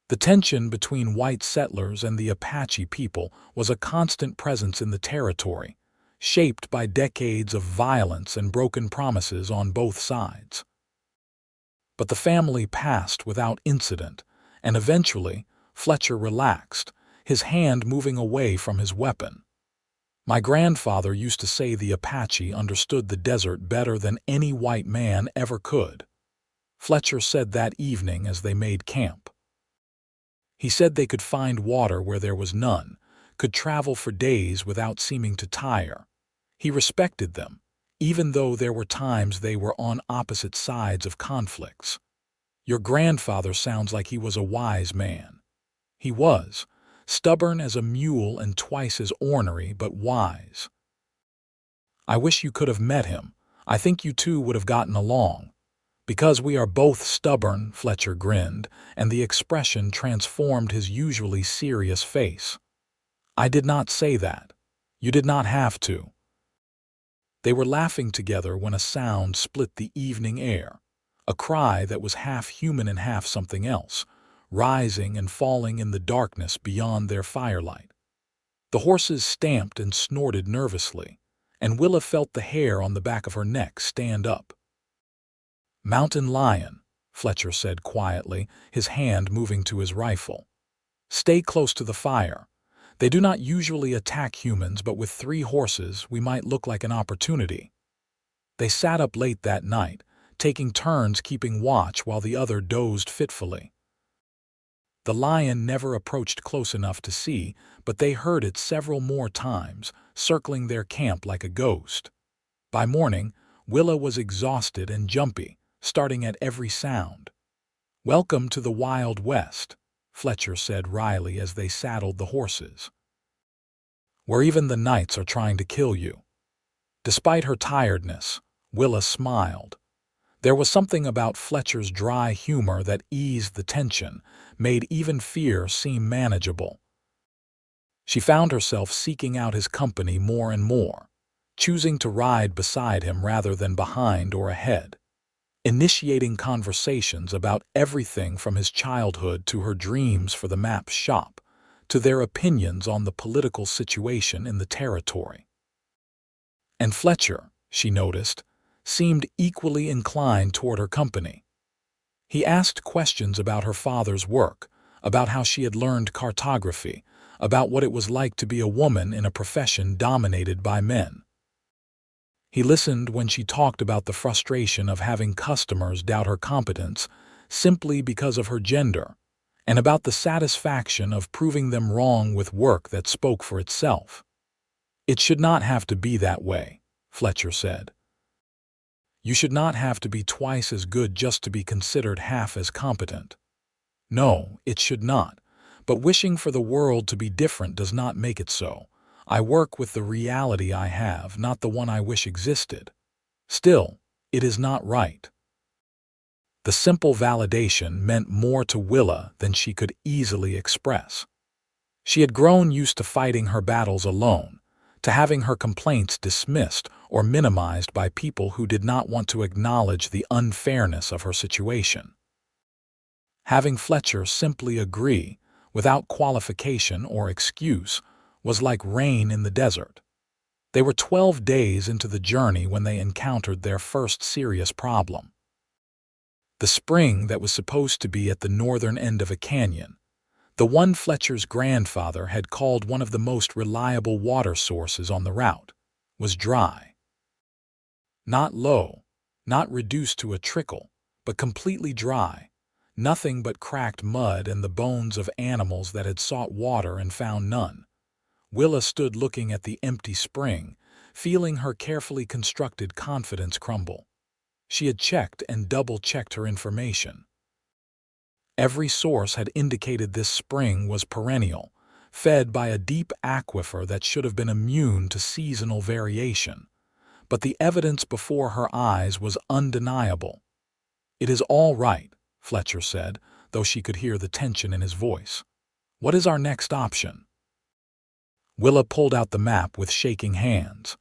The tension between white settlers and the Apache people was a constant presence in the territory, shaped by decades of violence and broken promises on both sides. But the family passed without incident, and eventually Fletcher relaxed, his hand moving away from his weapon. "My grandfather used to say the Apache understood the desert better than any white man ever could," Fletcher said that evening as they made camp. He said they could find water where there was none, could travel for days without seeming to tire. He respected them, even though there were times they were on opposite sides of conflicts. "Your grandfather sounds like he was a wise man." He was, stubborn as a mule and twice as ornery, but wise. "I wish you could have met him. I think you two would have gotten along." "Because we are both stubborn," Fletcher grinned, and the expression transformed his usually serious face. "I did not say that. You did not have to." They were laughing together when a sound split the evening air, a cry that was half human and half something else, rising and falling in the darkness beyond their firelight. The horses stamped and snorted nervously, and Willa felt the hair on the back of her neck stand up. "Mountain lion," Fletcher said quietly, his hand moving to his rifle. "Stay close to the fire. They do not usually attack humans, but with 3 horses, we might look like an opportunity. They sat up late that night, taking turns keeping watch while the other dozed fitfully. The lion never approached close enough to see, but they heard it several more times, circling their camp like a ghost. By morning, Willa was exhausted and jumpy, starting at every sound. "Welcome to the Wild West," Fletcher said wryly as they saddled the horses, "where even the nights are trying to kill you." Despite her tiredness, Willa smiled. There was something about Fletcher's dry humor that eased the tension, made even fear seem manageable. She found herself seeking out his company more and more, choosing to ride beside him rather than behind or ahead, initiating conversations about everything from his childhood to her dreams for the map shop, to their opinions on the political situation in the territory. And Fletcher, she noticed, seemed equally inclined toward her company. He asked questions about her father's work, about how she had learned cartography, about what it was like to be a woman in a profession dominated by men. He listened when she talked about the frustration of having customers doubt her competence simply because of her gender, and about the satisfaction of proving them wrong with work that spoke for itself. "It should not have to be that way," Fletcher said. "You should not have to be twice as good just to be considered half as competent." "No, it should not. But wishing for the world to be different does not make it so. I work with the reality I have, not the one I wish existed. Still, it is not right." The simple validation meant more to Willa than she could easily express. She had grown used to fighting her battles alone, to having her complaints dismissed or minimized by people who did not want to acknowledge the unfairness of her situation. Having Fletcher simply agree, without qualification or excuse, was like rain in the desert. They were 12 days into the journey when they encountered their first serious problem. The spring that was supposed to be at the northern end of a canyon, the one Fletcher's grandfather had called one of the most reliable water sources on the route, was dry. Not low, not reduced to a trickle, but completely dry, nothing but cracked mud and the bones of animals that had sought water and found none. Willa stood looking at the empty spring, feeling her carefully constructed confidence crumble. She had checked and double-checked her information. Every source had indicated this spring was perennial, fed by a deep aquifer that should have been immune to seasonal variation. But the evidence before her eyes was undeniable. "It is all right," Fletcher said, though she could hear the tension in his voice. "What is our next option?" Willa pulled out the map with shaking hands.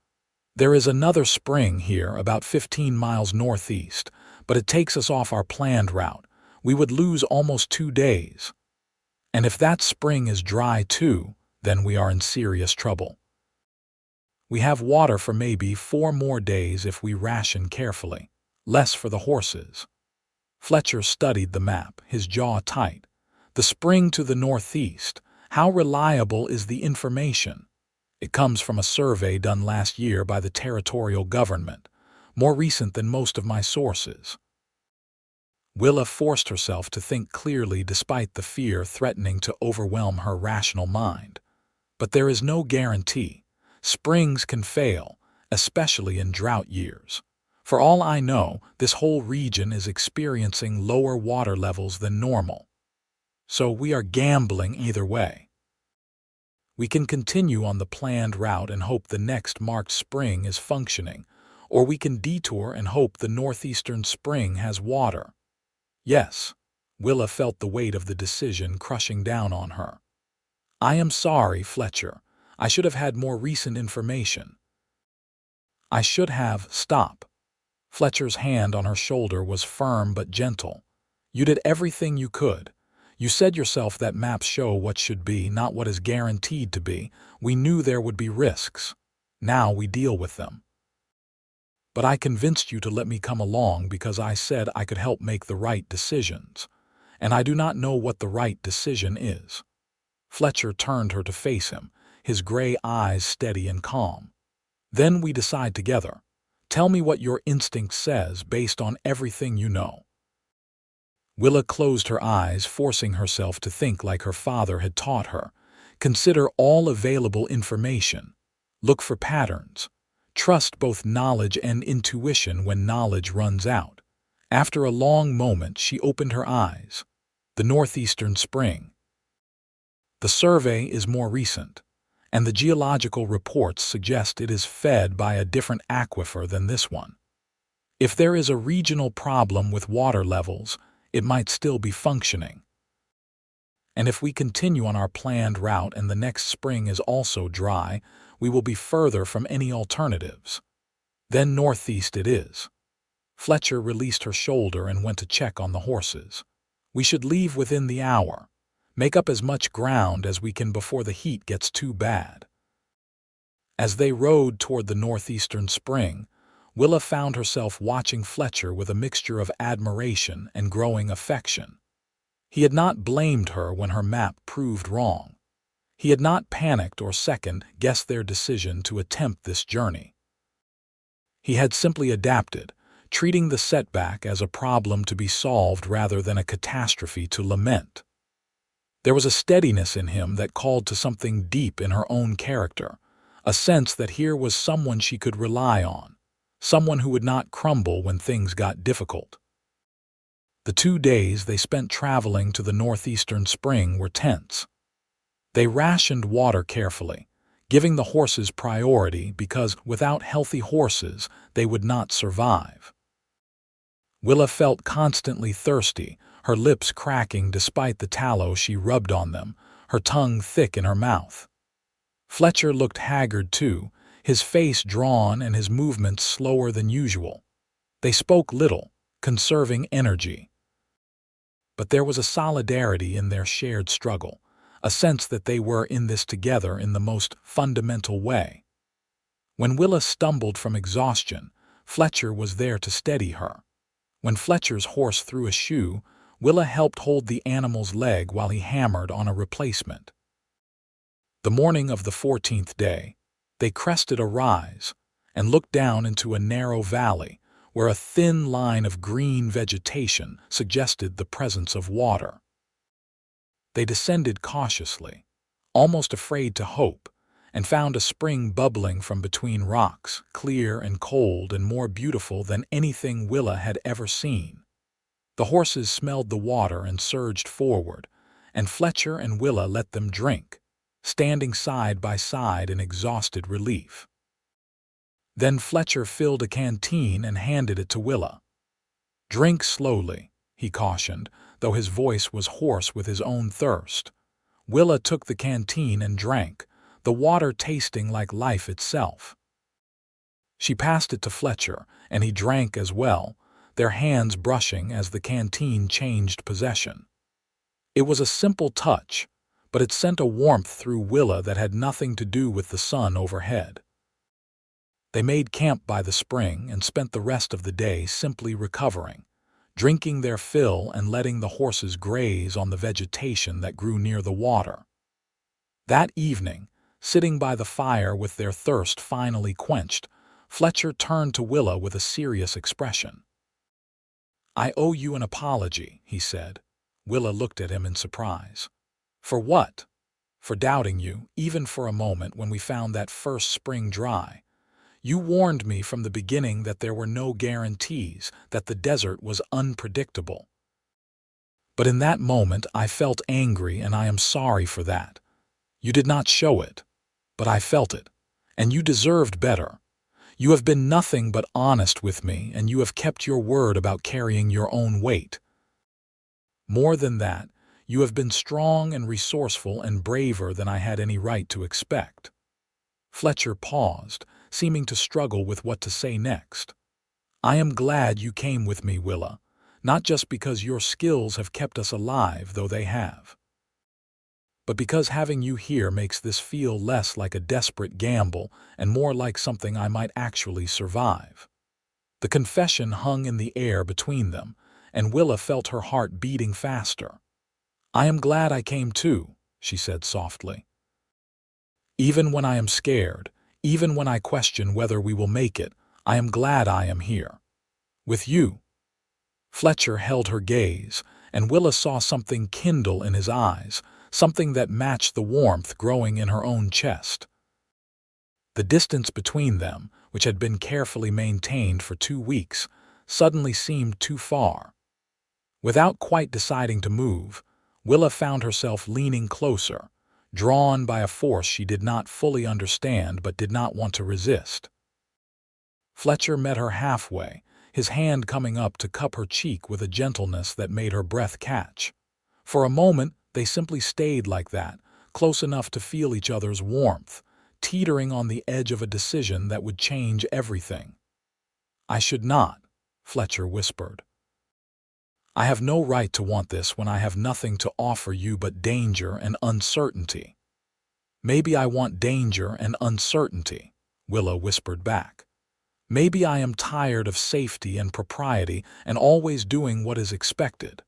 "There is another spring here about 15 miles northeast, but it takes us off our planned route. We would lose almost 2 days. And if that spring is dry too, then we are in serious trouble. We have water for maybe 4 more days if we ration carefully, less for the horses." Fletcher studied the map, his jaw tight. The spring to the northeast, how reliable is the information? It comes from a survey done last year by the territorial government, more recent than most of my sources. Willa forced herself to think clearly despite the fear threatening to overwhelm her rational mind. But there is no guarantee. Springs can fail, especially in drought years. For all I know, this whole region is experiencing lower water levels than normal. So we are gambling either way. We can continue on the planned route and hope the next marked spring is functioning, or we can detour and hope the northeastern spring has water. Yes, Willa felt the weight of the decision crushing down on her. "I am sorry, Fletcher. I should have had more recent information." "I should have—" "Stop." Fletcher's hand on her shoulder was firm but gentle. "You did everything you could. You said yourself that maps show what should be, not what is guaranteed to be. We knew there would be risks. Now we deal with them. But I convinced you to let me come along because I said I could help make the right decisions. And I do not know what the right decision is." Fletcher turned her to face him, his gray eyes steady and calm. "Then we decide together. Tell me what your instinct says based on everything you know." Willa closed her eyes, forcing herself to think like her father had taught her. Consider all available information. Look for patterns. Trust both knowledge and intuition when knowledge runs out. After a long moment, she opened her eyes. The northeastern spring. The survey is more recent, and the geological reports suggest it is fed by a different aquifer than this one. If there is a regional problem with water levels, it might still be functioning. And if we continue on our planned route and the next spring is also dry, we will be further from any alternatives. Then northeast it is. Fletcher released her shoulder and went to check on the horses. "We should leave within the hour. Make up as much ground as we can before the heat gets too bad." As they rode toward the northeastern spring, Willa found herself watching Fletcher with a mixture of admiration and growing affection. He had not blamed her when her map proved wrong. He had not panicked or second-guessed their decision to attempt this journey. He had simply adapted, treating the setback as a problem to be solved rather than a catastrophe to lament. There was a steadiness in him that called to something deep in her own character, a sense that here was someone she could rely on, someone who would not crumble when things got difficult. The 2 days they spent traveling to the northeastern spring were tense. They rationed water carefully, giving the horses priority because without healthy horses they would not survive. Willa felt constantly thirsty, her lips cracking despite the tallow she rubbed on them, her tongue thick in her mouth. Fletcher looked haggard too, his face drawn and his movements slower than usual. They spoke little, conserving energy. But there was a solidarity in their shared struggle, a sense that they were in this together in the most fundamental way. When Willa stumbled from exhaustion, Fletcher was there to steady her. When Fletcher's horse threw a shoe, Willa helped hold the animal's leg while he hammered on a replacement. The morning of the 14th day, they crested a rise and looked down into a narrow valley where a thin line of green vegetation suggested the presence of water. They descended cautiously, almost afraid to hope, and found a spring bubbling from between rocks, clear and cold and more beautiful than anything Willa had ever seen. The horses smelled the water and surged forward, and Fletcher and Willa let them drink, standing side by side in exhausted relief. Then Fletcher filled a canteen and handed it to Willa. "Drink slowly," he cautioned, though his voice was hoarse with his own thirst. Willa took the canteen and drank, the water tasting like life itself. She passed it to Fletcher, and he drank as well, their hands brushing as the canteen changed possession. It was a simple touch, but it sent a warmth through Willa that had nothing to do with the sun overhead. They made camp by the spring and spent the rest of the day simply recovering, drinking their fill and letting the horses graze on the vegetation that grew near the water. That evening, sitting by the fire with their thirst finally quenched, Fletcher turned to Willa with a serious expression. "I owe you an apology," he said. Willa looked at him in surprise. "For what?" "For doubting you, even for a moment when we found that first spring dry. You warned me from the beginning that there were no guarantees, that the desert was unpredictable. But in that moment I felt angry, and I am sorry for that. You did not show it, but I felt it, and you deserved better. You have been nothing but honest with me, and you have kept your word about carrying your own weight. More than that, you have been strong and resourceful and braver than I had any right to expect." Fletcher paused, seeming to struggle with what to say next. "I am glad you came with me, Willa, not just because your skills have kept us alive, though they have, but because having you here makes this feel less like a desperate gamble and more like something I might actually survive." The confession hung in the air between them, and Willa felt her heart beating faster. "I am glad I came too," she said softly. Even when I am scared, even when I question whether we will make it, I am glad I am here. With you. Fletcher held her gaze, and Willa saw something kindle in his eyes, something that matched the warmth growing in her own chest. The distance between them, which had been carefully maintained for 2 weeks, suddenly seemed too far. Without quite deciding to move, Willa found herself leaning closer, drawn by a force she did not fully understand but did not want to resist. Fletcher met her halfway, his hand coming up to cup her cheek with a gentleness that made her breath catch. For a moment, they simply stayed like that, close enough to feel each other's warmth, teetering on the edge of a decision that would change everything. "I should not," Fletcher whispered. "I have no right to want this when I have nothing to offer you but danger and uncertainty." "Maybe I want danger and uncertainty," Willa whispered back. "Maybe I am tired of safety and propriety and always doing what is expected."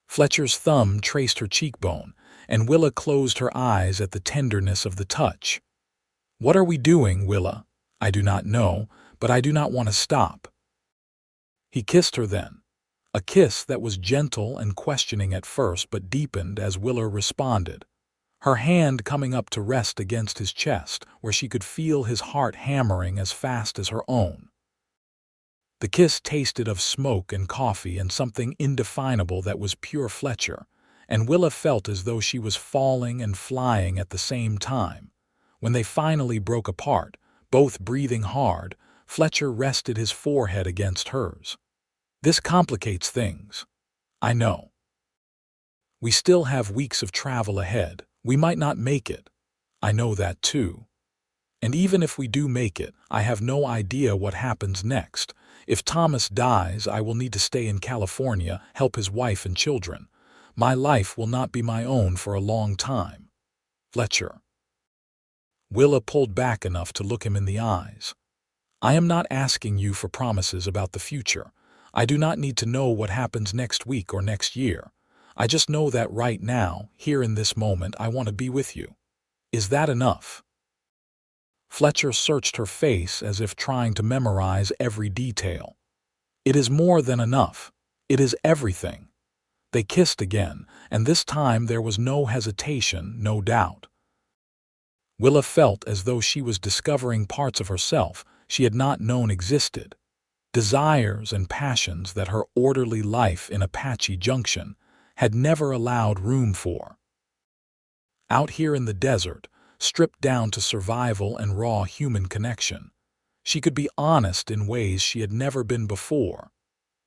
Fletcher's thumb traced her cheekbone, and Willa closed her eyes at the tenderness of the touch. "What are we doing, Willa?" "I do not know, but I do not want to stop." He kissed her then, a kiss that was gentle and questioning at first but deepened as Willa responded, her hand coming up to rest against his chest where she could feel his heart hammering as fast as her own. The kiss tasted of smoke and coffee and something indefinable that was pure Fletcher, and Willa felt as though she was falling and flying at the same time. When they finally broke apart, both breathing hard, Fletcher rested his forehead against hers. "This complicates things. I know. We still have weeks of travel ahead. We might not make it. I know that too. And even if we do make it, I have no idea what happens next. If Thomas dies, I will need to stay in California, help his wife and children. My life will not be my own for a long time. Fletcher." Willa pulled back enough to look him in the eyes. "I am not asking you for promises about the future. I do not need to know what happens next week or next year. I just know that right now, here in this moment, I want to be with you. Is that enough?" Fletcher searched her face as if trying to memorize every detail. "It is more than enough. It is everything." They kissed again, and this time there was no hesitation, no doubt. Willa felt as though she was discovering parts of herself she had not known existed, desires and passions that her orderly life in Apache Junction had never allowed room for. Out here in the desert, stripped down to survival and raw human connection, she could be honest in ways she had never been before.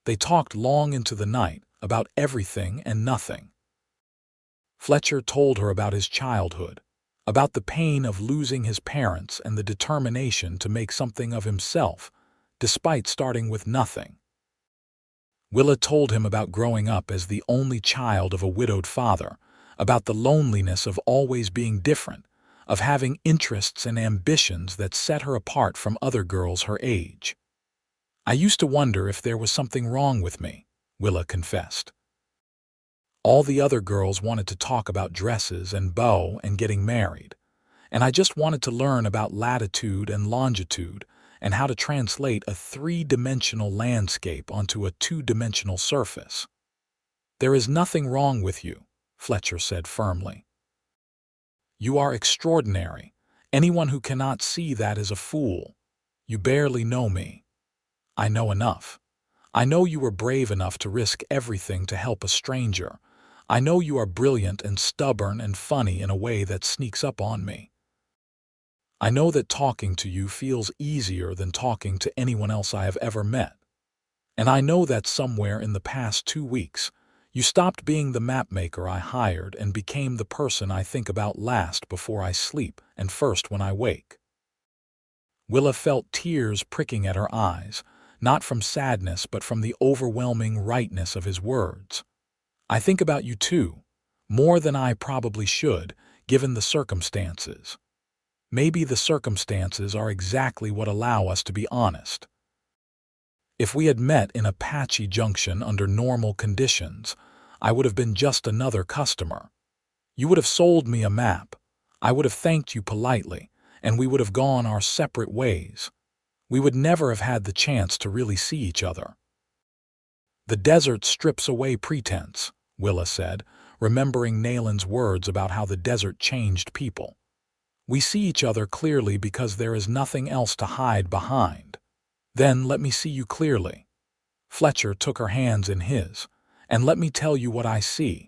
They talked long into the night about everything and nothing. Fletcher told her about his childhood, about the pain of losing his parents and the determination to make something of himself, despite starting with nothing. Willa told him about growing up as the only child of a widowed father, about the loneliness of always being different, of having interests and ambitions that set her apart from other girls her age. "I used to wonder if there was something wrong with me," Willa confessed. "All the other girls wanted to talk about dresses and beaux and getting married, and I just wanted to learn about latitude and longitude and how to translate a 3-dimensional landscape onto a 2-dimensional surface." "There is nothing wrong with you," Fletcher said firmly. "You are extraordinary. Anyone who cannot see that is a fool. You barely know me." "I know enough. I know you were brave enough to risk everything to help a stranger. I know you are brilliant and stubborn and funny in a way that sneaks up on me. I know that talking to you feels easier than talking to anyone else I have ever met. And I know that somewhere in the past 2 weeks, you stopped being the mapmaker I hired and became the person I think about last before I sleep and first when I wake." Willa felt tears pricking at her eyes, not from sadness but from the overwhelming rightness of his words. "I think about you too, more than I probably should, given the circumstances. Maybe the circumstances are exactly what allow us to be honest. If we had met in Apache Junction under normal conditions, I would have been just another customer. You would have sold me a map. I would have thanked you politely, and we would have gone our separate ways. We would never have had the chance to really see each other." "The desert strips away pretense," Willa said, remembering Nalen's words about how the desert changed people. "We see each other clearly because there is nothing else to hide behind." "Then let me see you clearly." Fletcher took her hands in his. "And let me tell you what I see.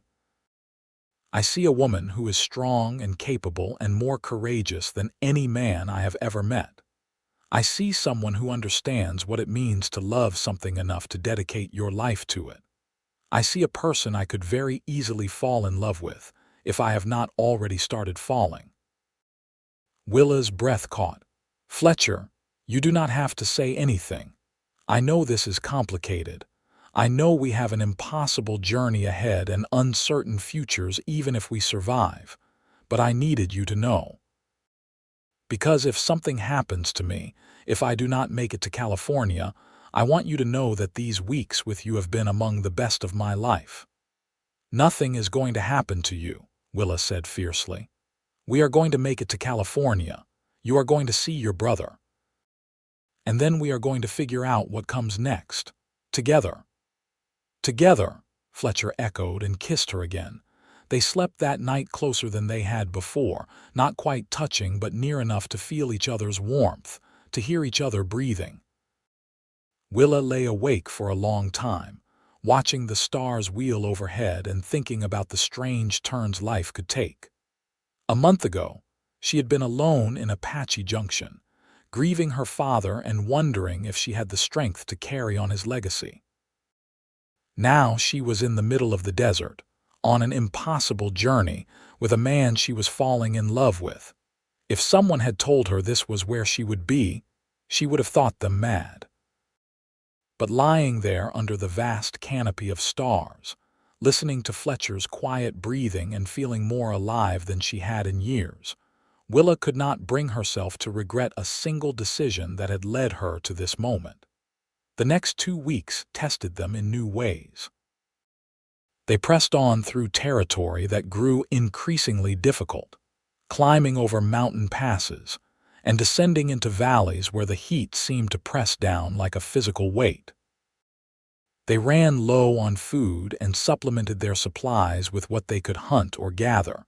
I see a woman who is strong and capable and more courageous than any man I have ever met. I see someone who understands what it means to love something enough to dedicate your life to it. I see a person I could very easily fall in love with, if I have not already started falling." Willa's breath caught. "Fletcher, you do not have to say anything. I know this is complicated. I know we have an impossible journey ahead and uncertain futures even if we survive, but I needed you to know. Because if something happens to me, if I do not make it to California, I want you to know that these weeks with you have been among the best of my life." "Nothing is going to happen to you," Willa said fiercely. "We are going to make it to California. You are going to see your brother. And then we are going to figure out what comes next. Together." "Together," Fletcher echoed and kissed her again. They slept that night closer than they had before, not quite touching but near enough to feel each other's warmth, to hear each other breathing. Willa lay awake for a long time, watching the stars wheel overhead and thinking about the strange turns life could take. A month ago, she had been alone in Apache Junction, grieving her father and wondering if she had the strength to carry on his legacy. Now she was in the middle of the desert, on an impossible journey, with a man she was falling in love with. If someone had told her this was where she would be, she would have thought them mad. But lying there under the vast canopy of stars, listening to Fletcher's quiet breathing and feeling more alive than she had in years, Willa could not bring herself to regret a single decision that had led her to this moment. The next 2 weeks tested them in new ways. They pressed on through territory that grew increasingly difficult, climbing over mountain passes and descending into valleys where the heat seemed to press down like a physical weight. They ran low on food and supplemented their supplies with what they could hunt or gather.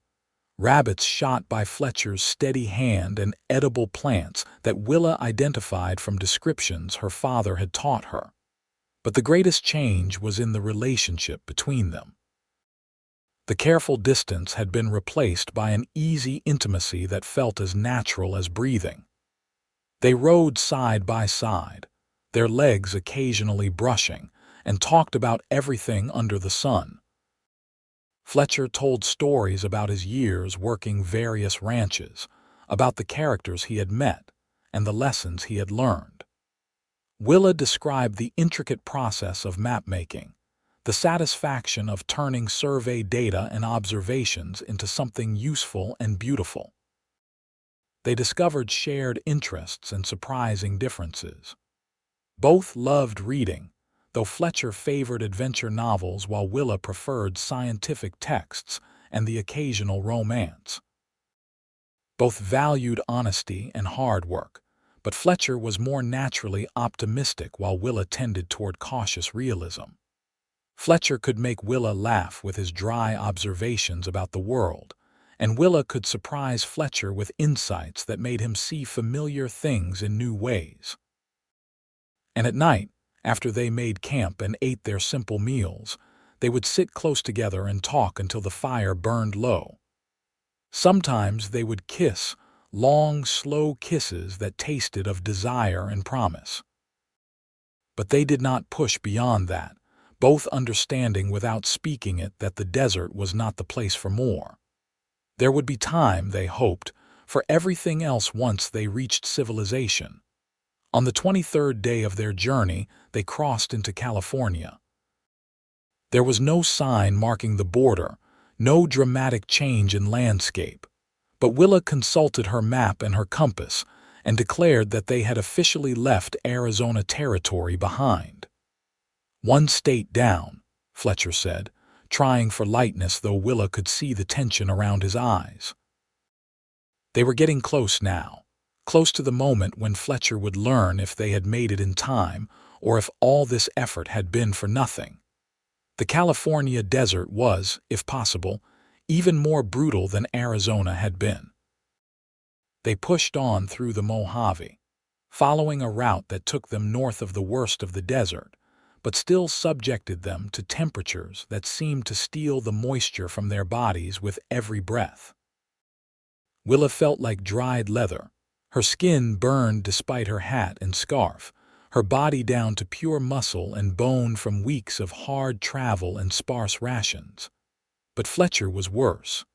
Rabbits shot by Fletcher's steady hand and edible plants that Willa identified from descriptions her father had taught her. But the greatest change was in the relationship between them. The careful distance had been replaced by an easy intimacy that felt as natural as breathing. They rode side by side, their legs occasionally brushing, and talked about everything under the sun. Fletcher told stories about his years working various ranches, about the characters he had met, and the lessons he had learned. Willa described the intricate process of map-making, the satisfaction of turning survey data and observations into something useful and beautiful. They discovered shared interests and surprising differences. Both loved reading, though Fletcher favored adventure novels while Willa preferred scientific texts and the occasional romance. Both valued honesty and hard work, but Fletcher was more naturally optimistic while Willa tended toward cautious realism. Fletcher could make Willa laugh with his dry observations about the world, and Willa could surprise Fletcher with insights that made him see familiar things in new ways. And at night, after they made camp and ate their simple meals, they would sit close together and talk until the fire burned low. Sometimes they would kiss, long, slow kisses that tasted of desire and promise. But they did not push beyond that, both understanding without speaking it that the desert was not the place for more. There would be time, they hoped, for everything else once they reached civilization. On the 23rd day of their journey, they crossed into California. There was no sign marking the border, no dramatic change in landscape, but Willa consulted her map and her compass and declared that they had officially left Arizona territory behind. "One state down," Fletcher said, trying for lightness though Willa could see the tension around his eyes. They were getting close now, close to the moment when Fletcher would learn if they had made it in time or if all this effort had been for nothing. The California desert was, if possible, even more brutal than Arizona had been. They pushed on through the Mojave, following a route that took them north of the worst of the desert, but still subjected them to temperatures that seemed to steal the moisture from their bodies with every breath. Willa felt like dried leather. Her skin burned despite her hat and scarf, her body down to pure muscle and bone from weeks of hard travel and sparse rations. But Fletcher was worse.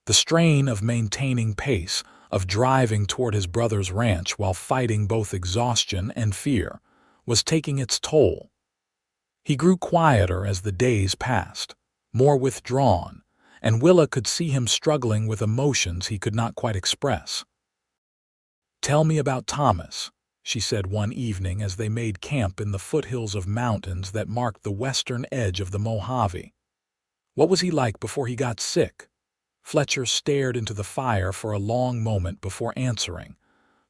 The strain of maintaining pace, of driving toward his brother's ranch while fighting both exhaustion and fear, was taking its toll. He grew quieter as the days passed, more withdrawn, and Willa could see him struggling with emotions he could not quite express. "Tell me about Thomas," she said one evening as they made camp in the foothills of mountains that marked the western edge of the Mojave. "What was he like before he got sick?" Fletcher stared into the fire for a long moment before answering.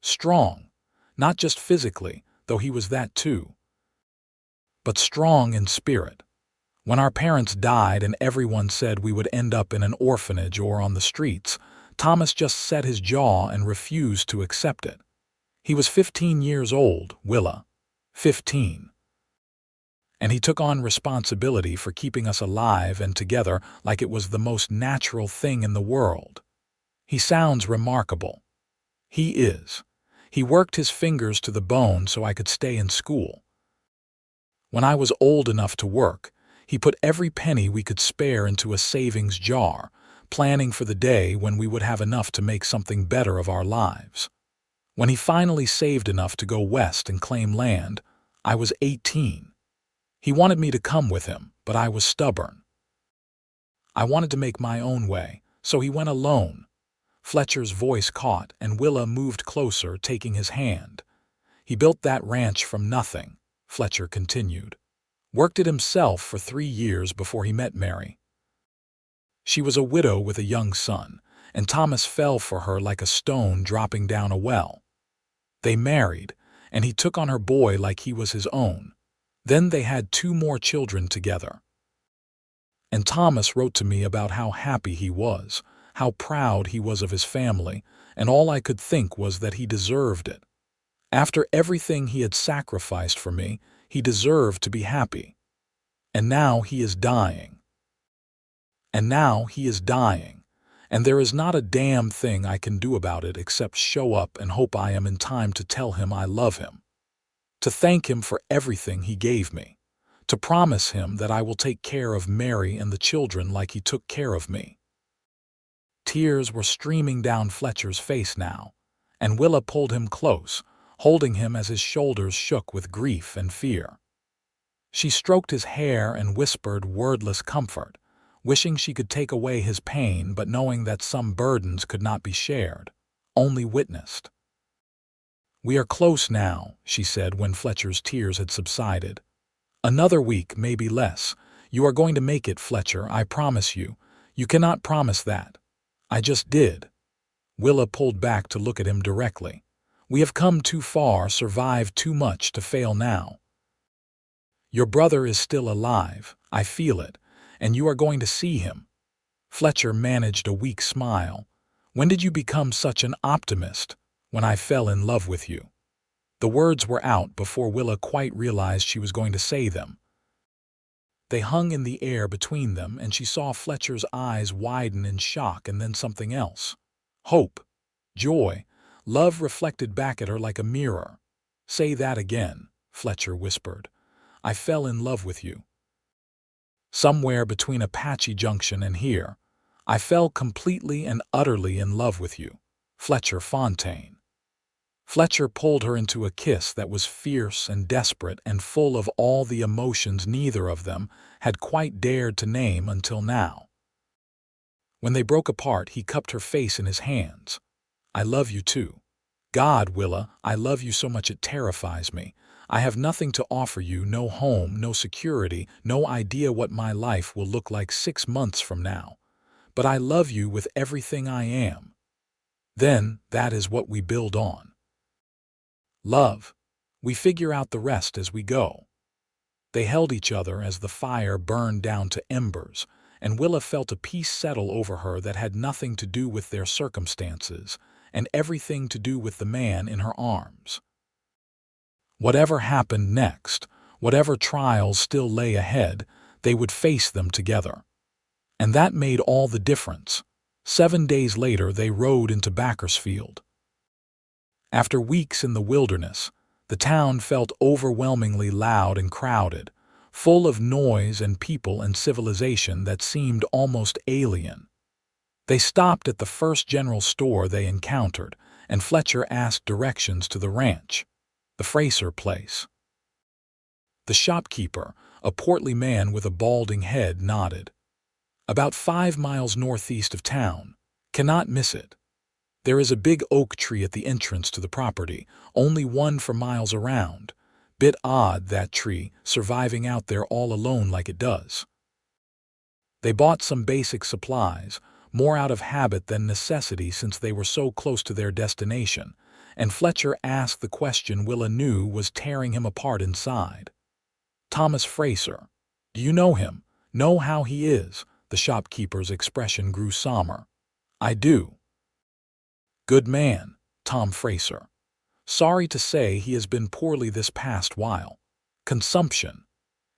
"Strong, not just physically, though he was that too, but strong in spirit. When our parents died and everyone said we would end up in an orphanage or on the streets, Thomas just set his jaw and refused to accept it. He was 15 years old, Willa. 15. And he took on responsibility for keeping us alive and together like it was the most natural thing in the world. He sounds remarkable. He is. He worked his fingers to the bone so I could stay in school. When I was old enough to work, he put every penny we could spare into a savings jar, planning for the day when we would have enough to make something better of our lives. When he finally saved enough to go west and claim land, I was 18. He wanted me to come with him, but I was stubborn. I wanted to make my own way, so he went alone." Fletcher's voice caught, and Willa moved closer, taking his hand. "He built that ranch from nothing," Fletcher continued. "Worked it himself for 3 years before he met Mary. She was a widow with a young son, and Thomas fell for her like a stone dropping down a well. They married, and he took on her boy like he was his own. Then they had 2 more children together. And Thomas wrote to me about how happy he was, how proud he was of his family, and all I could think was that he deserved it. After everything he had sacrificed for me, he deserved to be happy. And now he is dying. And there is not a damn thing I can do about it except show up and hope I am in time to tell him I love him. To thank him for everything he gave me. To promise him that I will take care of Mary and the children like he took care of me." Tears were streaming down Fletcher's face now, and Willa pulled him close, holding him as his shoulders shook with grief and fear. She stroked his hair and whispered wordless comfort, wishing she could take away his pain but knowing that some burdens could not be shared, only witnessed. "We are close now," she said when Fletcher's tears had subsided. "Another week, maybe less. You are going to make it, Fletcher, I promise you. You cannot promise that." "I just did." Willa pulled back to look at him directly. "We have come too far, survived too much to fail now. Your brother is still alive, I feel it, and you are going to see him." Fletcher managed a weak smile. "When did you become such an optimist?" "When I fell in love with you." The words were out before Willa quite realized she was going to say them. They hung in the air between them, and she saw Fletcher's eyes widen in shock and then something else. Hope, joy, love reflected back at her like a mirror. "Say that again," Fletcher whispered. "I fell in love with you. Somewhere between Apache Junction and here, I fell completely and utterly in love with you. Fletcher Fontaine." Fletcher pulled her into a kiss that was fierce and desperate and full of all the emotions neither of them had quite dared to name until now. When they broke apart, he cupped her face in his hands. "I love you too. God, Willa, I love you so much it terrifies me. I have nothing to offer you, no home, no security, no idea what my life will look like 6 months from now. But I love you with everything I am. Then, that is what we build on. Love. We figure out the rest as we go. They held each other as the fire burned down to embers, and Willa felt a peace settle over her that had nothing to do with their circumstances, and everything to do with the man in her arms. Whatever happened next, whatever trials still lay ahead, they would face them together. And that made all the difference. 7 days later, they rode into Bakersfield. After weeks in the wilderness, the town felt overwhelmingly loud and crowded, full of noise and people and civilization that seemed almost alien. They stopped at the first general store they encountered, and Fletcher asked directions to the ranch, the Fraser place. The shopkeeper, a portly man with a balding head, nodded. About 5 miles northeast of town. Cannot miss it. There is a big oak tree at the entrance to the property, only one for miles around. Bit odd, that tree, surviving out there all alone like it does. They bought some basic supplies, more out of habit than necessity since they were so close to their destination, and Fletcher asked the question Willa knew was tearing him apart inside. Thomas Fraser. Do you know him? Know how he is? The shopkeeper's expression grew somber. I do. Good man, Tom Fraser. Sorry to say he has been poorly this past while. Consumption.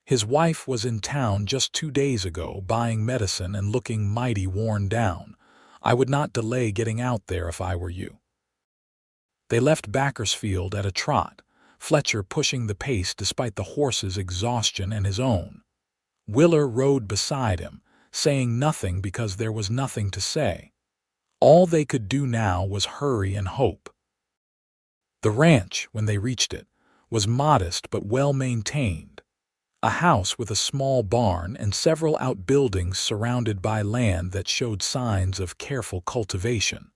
His wife was in town just 2 days ago buying medicine and looking mighty worn down. I would not delay getting out there if I were you. They left Bakersfield at a trot, Fletcher pushing the pace despite the horse's exhaustion and his own. Willa rode beside him, saying nothing because there was nothing to say. All they could do now was hurry and hope. The ranch, when they reached it, was modest but well-maintained. A house with a small barn and several outbuildings surrounded by land that showed signs of careful cultivation.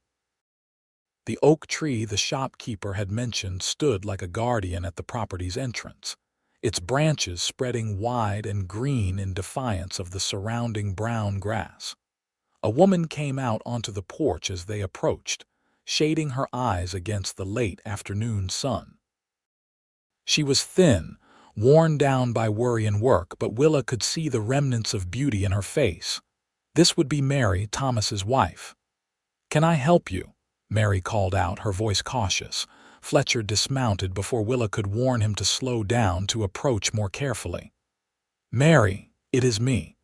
The oak tree the shopkeeper had mentioned stood like a guardian at the property's entrance, its branches spreading wide and green in defiance of the surrounding brown grass. A woman came out onto the porch as they approached, shading her eyes against the late afternoon sun. She was thin, worn down by worry and work, but Willa could see the remnants of beauty in her face. This would be Mary, Thomas's wife. Can I help you? Mary called out, her voice cautious. Fletcher dismounted before Willa could warn him to slow down, to approach more carefully. Mary, it is me.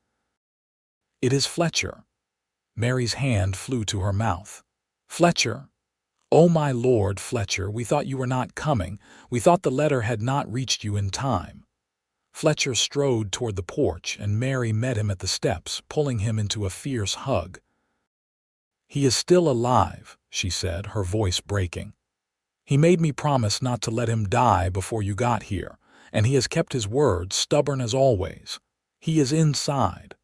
It is Fletcher. Mary's hand flew to her mouth. Fletcher? Oh my Lord, Fletcher, we thought you were not coming. We thought the letter had not reached you in time. Fletcher strode toward the porch, and Mary met him at the steps, pulling him into a fierce hug. He is still alive, she said, her voice breaking. He made me promise not to let him die before you got here, and he has kept his word, stubborn as always. He is inside.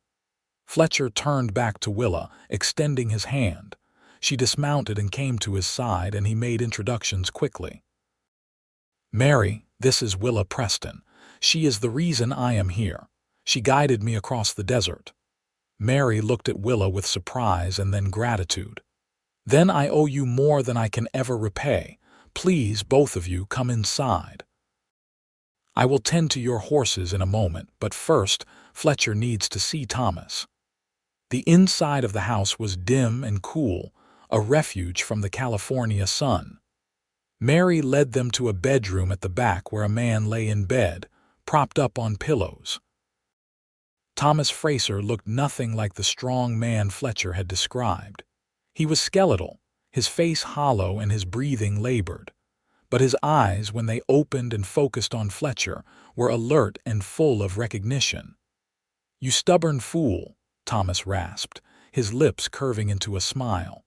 Fletcher turned back to Willa, extending his hand. She dismounted and came to his side, and he made introductions quickly. Mary, this is Willa Preston. She is the reason I am here. She guided me across the desert. Mary looked at Willa with surprise and then gratitude. Then I owe you more than I can ever repay. Please, both of you, come inside. I will tend to your horses in a moment, but first, Fletcher needs to see Thomas. The inside of the house was dim and cool, a refuge from the California sun. Mary led them to a bedroom at the back where a man lay in bed, propped up on pillows. Thomas Fraser looked nothing like the strong man Fletcher had described. He was skeletal, his face hollow and his breathing labored. But his eyes, when they opened and focused on Fletcher, were alert and full of recognition. You stubborn fool, Thomas rasped, his lips curving into a smile.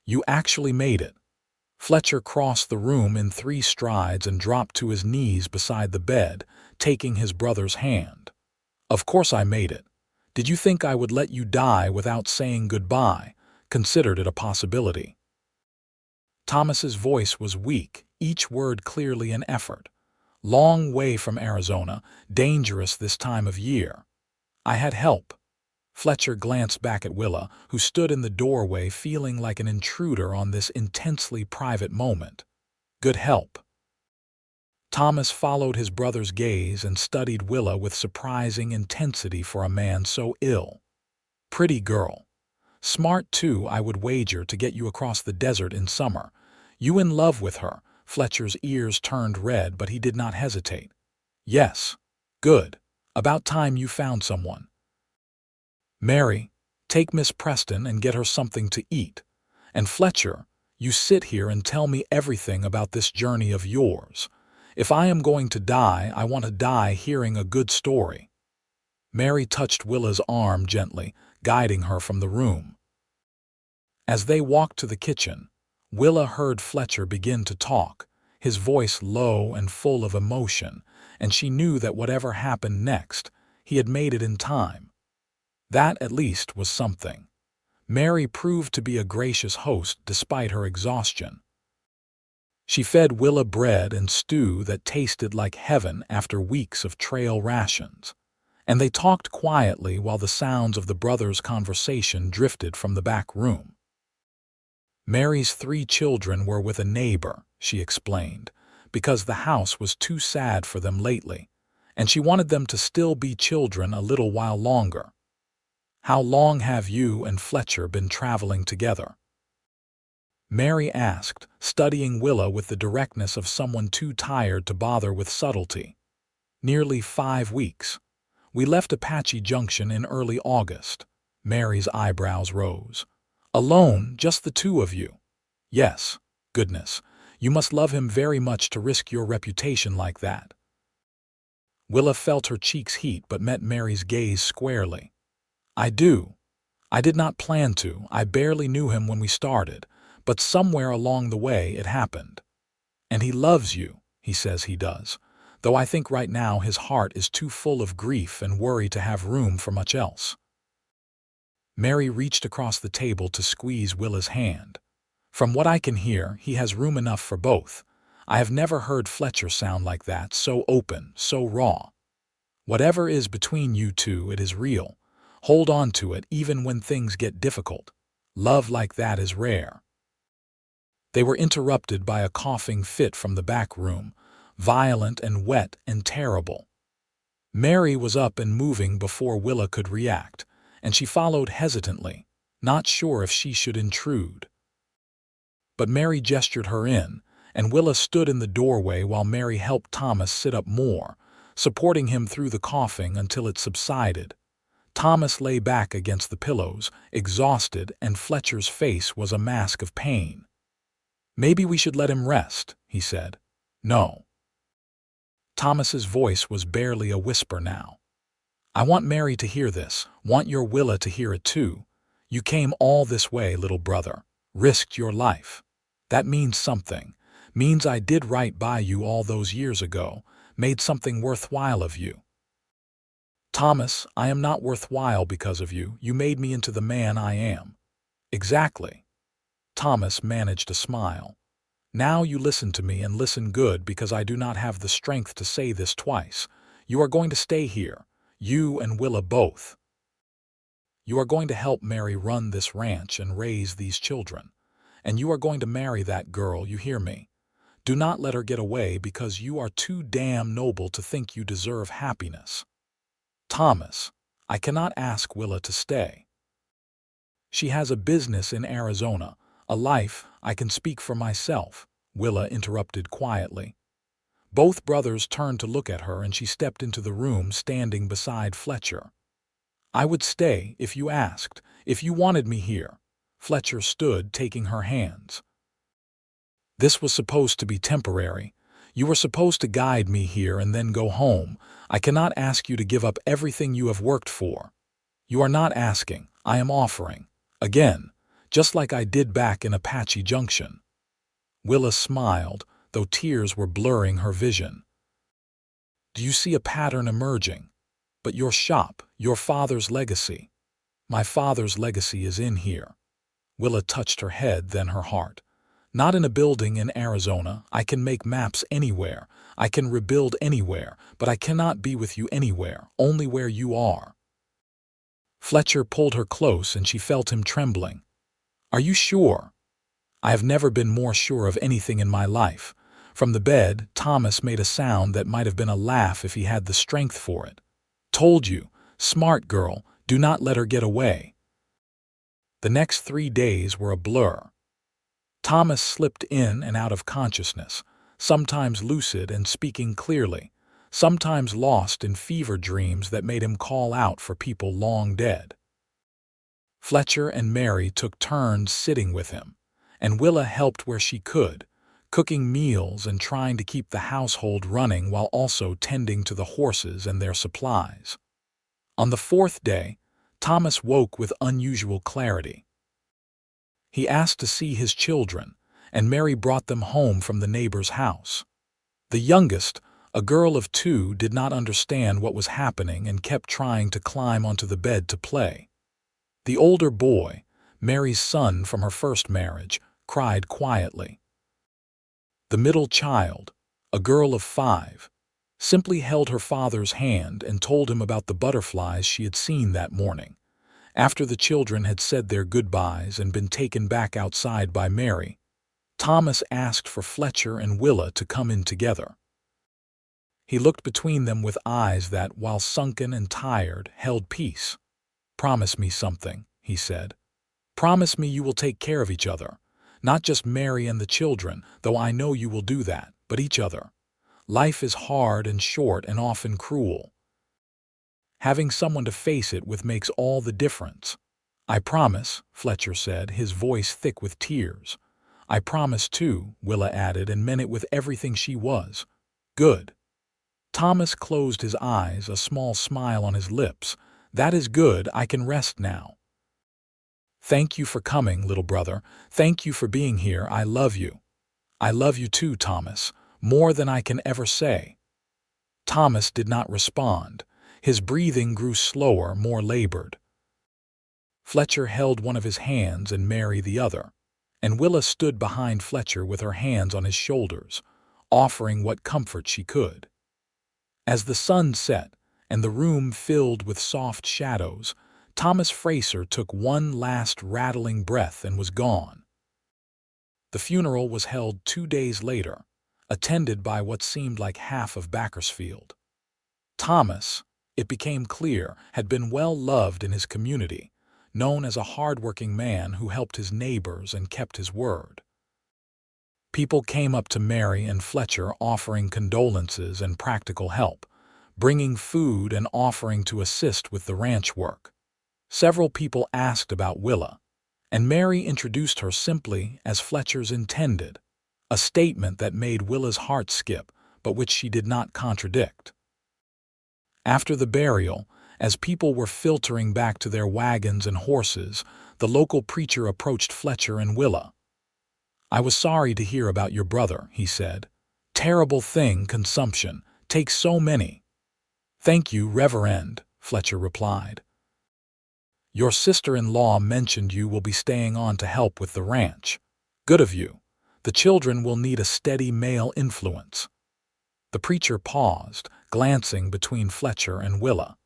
You actually made it. Fletcher crossed the room in 3 strides and dropped to his knees beside the bed, taking his brother's hand. Of course I made it. Did you think I would let you die without saying goodbye? Considered it a possibility. Thomas's voice was weak, each word clearly an effort. Long way from Arizona, dangerous this time of year. I had help. Fletcher glanced back at Willa, who stood in the doorway feeling like an intruder on this intensely private moment. Good help. Thomas followed his brother's gaze and studied Willa with surprising intensity for a man so ill. Pretty girl. Smart too, I would wager, to get you across the desert in summer. You in love with her? Fletcher's ears turned red, but he did not hesitate. Yes. Good. About time you found someone. Mary, take Miss Preston and get her something to eat. And Fletcher, you sit here and tell me everything about this journey of yours. If I am going to die, I want to die hearing a good story. Mary touched Willa's arm gently, guiding her from the room. As they walked to the kitchen, Willa heard Fletcher begin to talk, his voice low and full of emotion, and she knew that whatever happened next, he had made it in time. That, at least, was something. Mary proved to be a gracious host despite her exhaustion. She fed Willa bread and stew that tasted like heaven after weeks of trail rations, and they talked quietly while the sounds of the brothers' conversation drifted from the back room. Mary's 3 children were with a neighbor, she explained, because the house was too sad for them lately, and she wanted them to still be children a little while longer. How long have you and Fletcher been traveling together? Mary asked, studying Willa with the directness of someone too tired to bother with subtlety. Nearly 5 weeks. We left Apache Junction in early August. Mary's eyebrows rose. Alone, just the 2 of you. Yes. Goodness, you must love him very much to risk your reputation like that. Willa felt her cheeks heat but met Mary's gaze squarely. I do. I did not plan to. I barely knew him when we started, but somewhere along the way it happened. And he loves you, he says he does, though I think right now his heart is too full of grief and worry to have room for much else. Mary reached across the table to squeeze Willa's hand. From what I can hear, he has room enough for both. I have never heard Fletcher sound like that, so open, so raw. Whatever is between you two, it is real. Hold on to it even when things get difficult. Love like that is rare. They were interrupted by a coughing fit from the back room, violent and wet and terrible. Mary was up and moving before Willa could react, and she followed hesitantly, not sure if she should intrude. But Mary gestured her in, and Willa stood in the doorway while Mary helped Thomas sit up more, supporting him through the coughing until it subsided. Thomas lay back against the pillows, exhausted, and Fletcher's face was a mask of pain. Maybe we should let him rest, he said. No. Thomas's voice was barely a whisper now. I want Mary to hear this, want your Willa to hear it too. You came all this way, little brother, risked your life. That means something, means I did right by you all those years ago, made something worthwhile of you. Thomas, I am not worthwhile because of you. You made me into the man I am. Exactly. Thomas managed a smile. Now you listen to me and listen good, because I do not have the strength to say this twice. You are going to stay here, you and Willa both. You are going to help Mary run this ranch and raise these children. And you are going to marry that girl, you hear me? Do not let her get away, because you are too damn noble to think you deserve happiness. Thomas, I cannot ask Willa to stay. She has a business in Arizona, a life. I can speak for myself, Willa interrupted quietly. Both brothers turned to look at her, and she stepped into the room, standing beside Fletcher. I would stay if you asked, if you wanted me here. Fletcher stood, taking her hands. This was supposed to be temporary. You were supposed to guide me here and then go home. I cannot ask you to give up everything you have worked for. You are not asking, I am offering. Again, just like I did back in Apache Junction. Willa smiled, though tears were blurring her vision. Do you see a pattern emerging? But your shop, your father's legacy. My father's legacy is in here. Willa touched her head, then her heart. Not in a building in Arizona. I can make maps anywhere. I can rebuild anywhere, but I cannot be with you anywhere, only where you are." Fletcher pulled her close and she felt him trembling. "Are you sure?" "I have never been more sure of anything in my life." From the bed, Thomas made a sound that might have been a laugh if he had the strength for it. "Told you. Smart girl. Do not let her get away." The next 3 days were a blur. Thomas slipped in and out of consciousness, sometimes lucid and speaking clearly, sometimes lost in fever dreams that made him call out for people long dead. Fletcher and Mary took turns sitting with him, and Willa helped where she could, cooking meals and trying to keep the household running while also tending to the horses and their supplies. On the 4th day, Thomas woke with unusual clarity. He asked to see his children, and Mary brought them home from the neighbor's house. The youngest, a girl of 2, did not understand what was happening and kept trying to climb onto the bed to play. The older boy, Mary's son from her first marriage, cried quietly. The middle child, a girl of 5, simply held her father's hand and told him about the butterflies she had seen that morning. After the children had said their goodbyes and been taken back outside by Mary, Thomas asked for Fletcher and Willa to come in together. He looked between them with eyes that, while sunken and tired, held peace. "Promise me something," he said. "Promise me you will take care of each other. Not just Mary and the children, though I know you will do that, but each other. Life is hard and short and often cruel. Having someone to face it with makes all the difference." "I promise," Fletcher said, his voice thick with tears. "I promise too," Willa added, and meant it with everything she was. "Good." Thomas closed his eyes, a small smile on his lips. "That is good. I can rest now." "Thank you for coming, little brother. Thank you for being here. I love you." "I love you too, Thomas, more than I can ever say." Thomas did not respond. His breathing grew slower, more labored. Fletcher held one of his hands and Mary the other, and Willa stood behind Fletcher with her hands on his shoulders, offering what comfort she could. As the sun set and the room filled with soft shadows, Thomas Fraser took one last rattling breath and was gone. The funeral was held 2 days later, attended by what seemed like half of Bakersfield. Thomas, it became clear, had been well loved in his community, known as a hard-working man who helped his neighbors and kept his word. People came up to Mary and Fletcher offering condolences and practical help, bringing food and offering to assist with the ranch work. Several people asked about Willa, and Mary introduced her simply as Fletcher's intended, a statement that made Willa's heart skip, but which she did not contradict. After the burial, as people were filtering back to their wagons and horses, the local preacher approached Fletcher and Willa. "I was sorry to hear about your brother," he said. "Terrible thing, consumption. Takes so many." "Thank you, Reverend," Fletcher replied. "Your sister-in-law mentioned you will be staying on to help with the ranch. Good of you. The children will need a steady male influence." The preacher paused, glancing between Fletcher and Willa.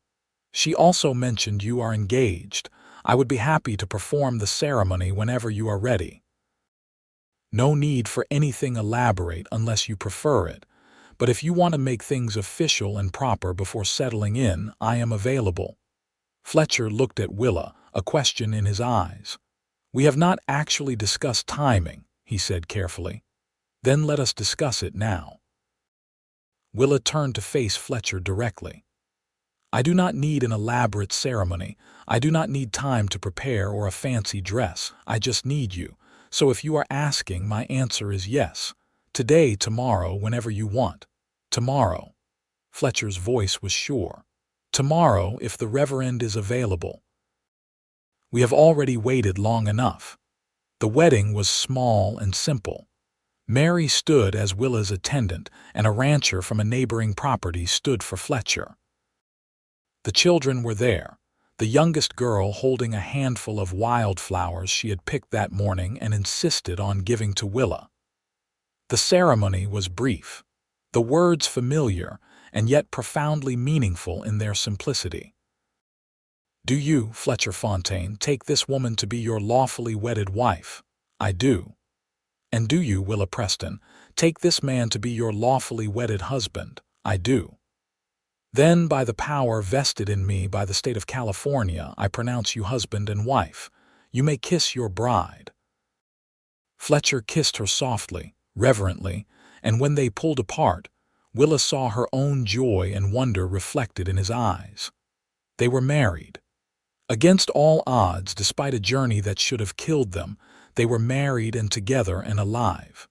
"She also mentioned you are engaged. I would be happy to perform the ceremony whenever you are ready. No need for anything elaborate unless you prefer it, but if you want to make things official and proper before settling in, I am available." Fletcher looked at Willa, a question in his eyes. "We have not actually discussed timing," he said carefully. "Then let us discuss it now." Willa turned to face Fletcher directly. "I do not need an elaborate ceremony. I do not need time to prepare or a fancy dress. I just need you. So if you are asking, my answer is yes. Today, tomorrow, whenever you want. Tomorrow." Fletcher's voice was sure. "Tomorrow, if the Reverend is available. We have already waited long enough." The wedding was small and simple. Mary stood as Willa's attendant, and a rancher from a neighboring property stood for Fletcher. The children were there, the youngest girl holding a handful of wildflowers she had picked that morning and insisted on giving to Willa. The ceremony was brief, the words familiar and yet profoundly meaningful in their simplicity. "Do you, Fletcher Fontaine, take this woman to be your lawfully wedded wife?" "I do." "And do you, Willa Preston, take this man to be your lawfully wedded husband?" "I do." "Then, by the power vested in me by the state of California, I pronounce you husband and wife. You may kiss your bride." Fletcher kissed her softly, reverently, and when they pulled apart, Willa saw her own joy and wonder reflected in his eyes. They were married. Against all odds, despite a journey that should have killed them, they were married and together and alive.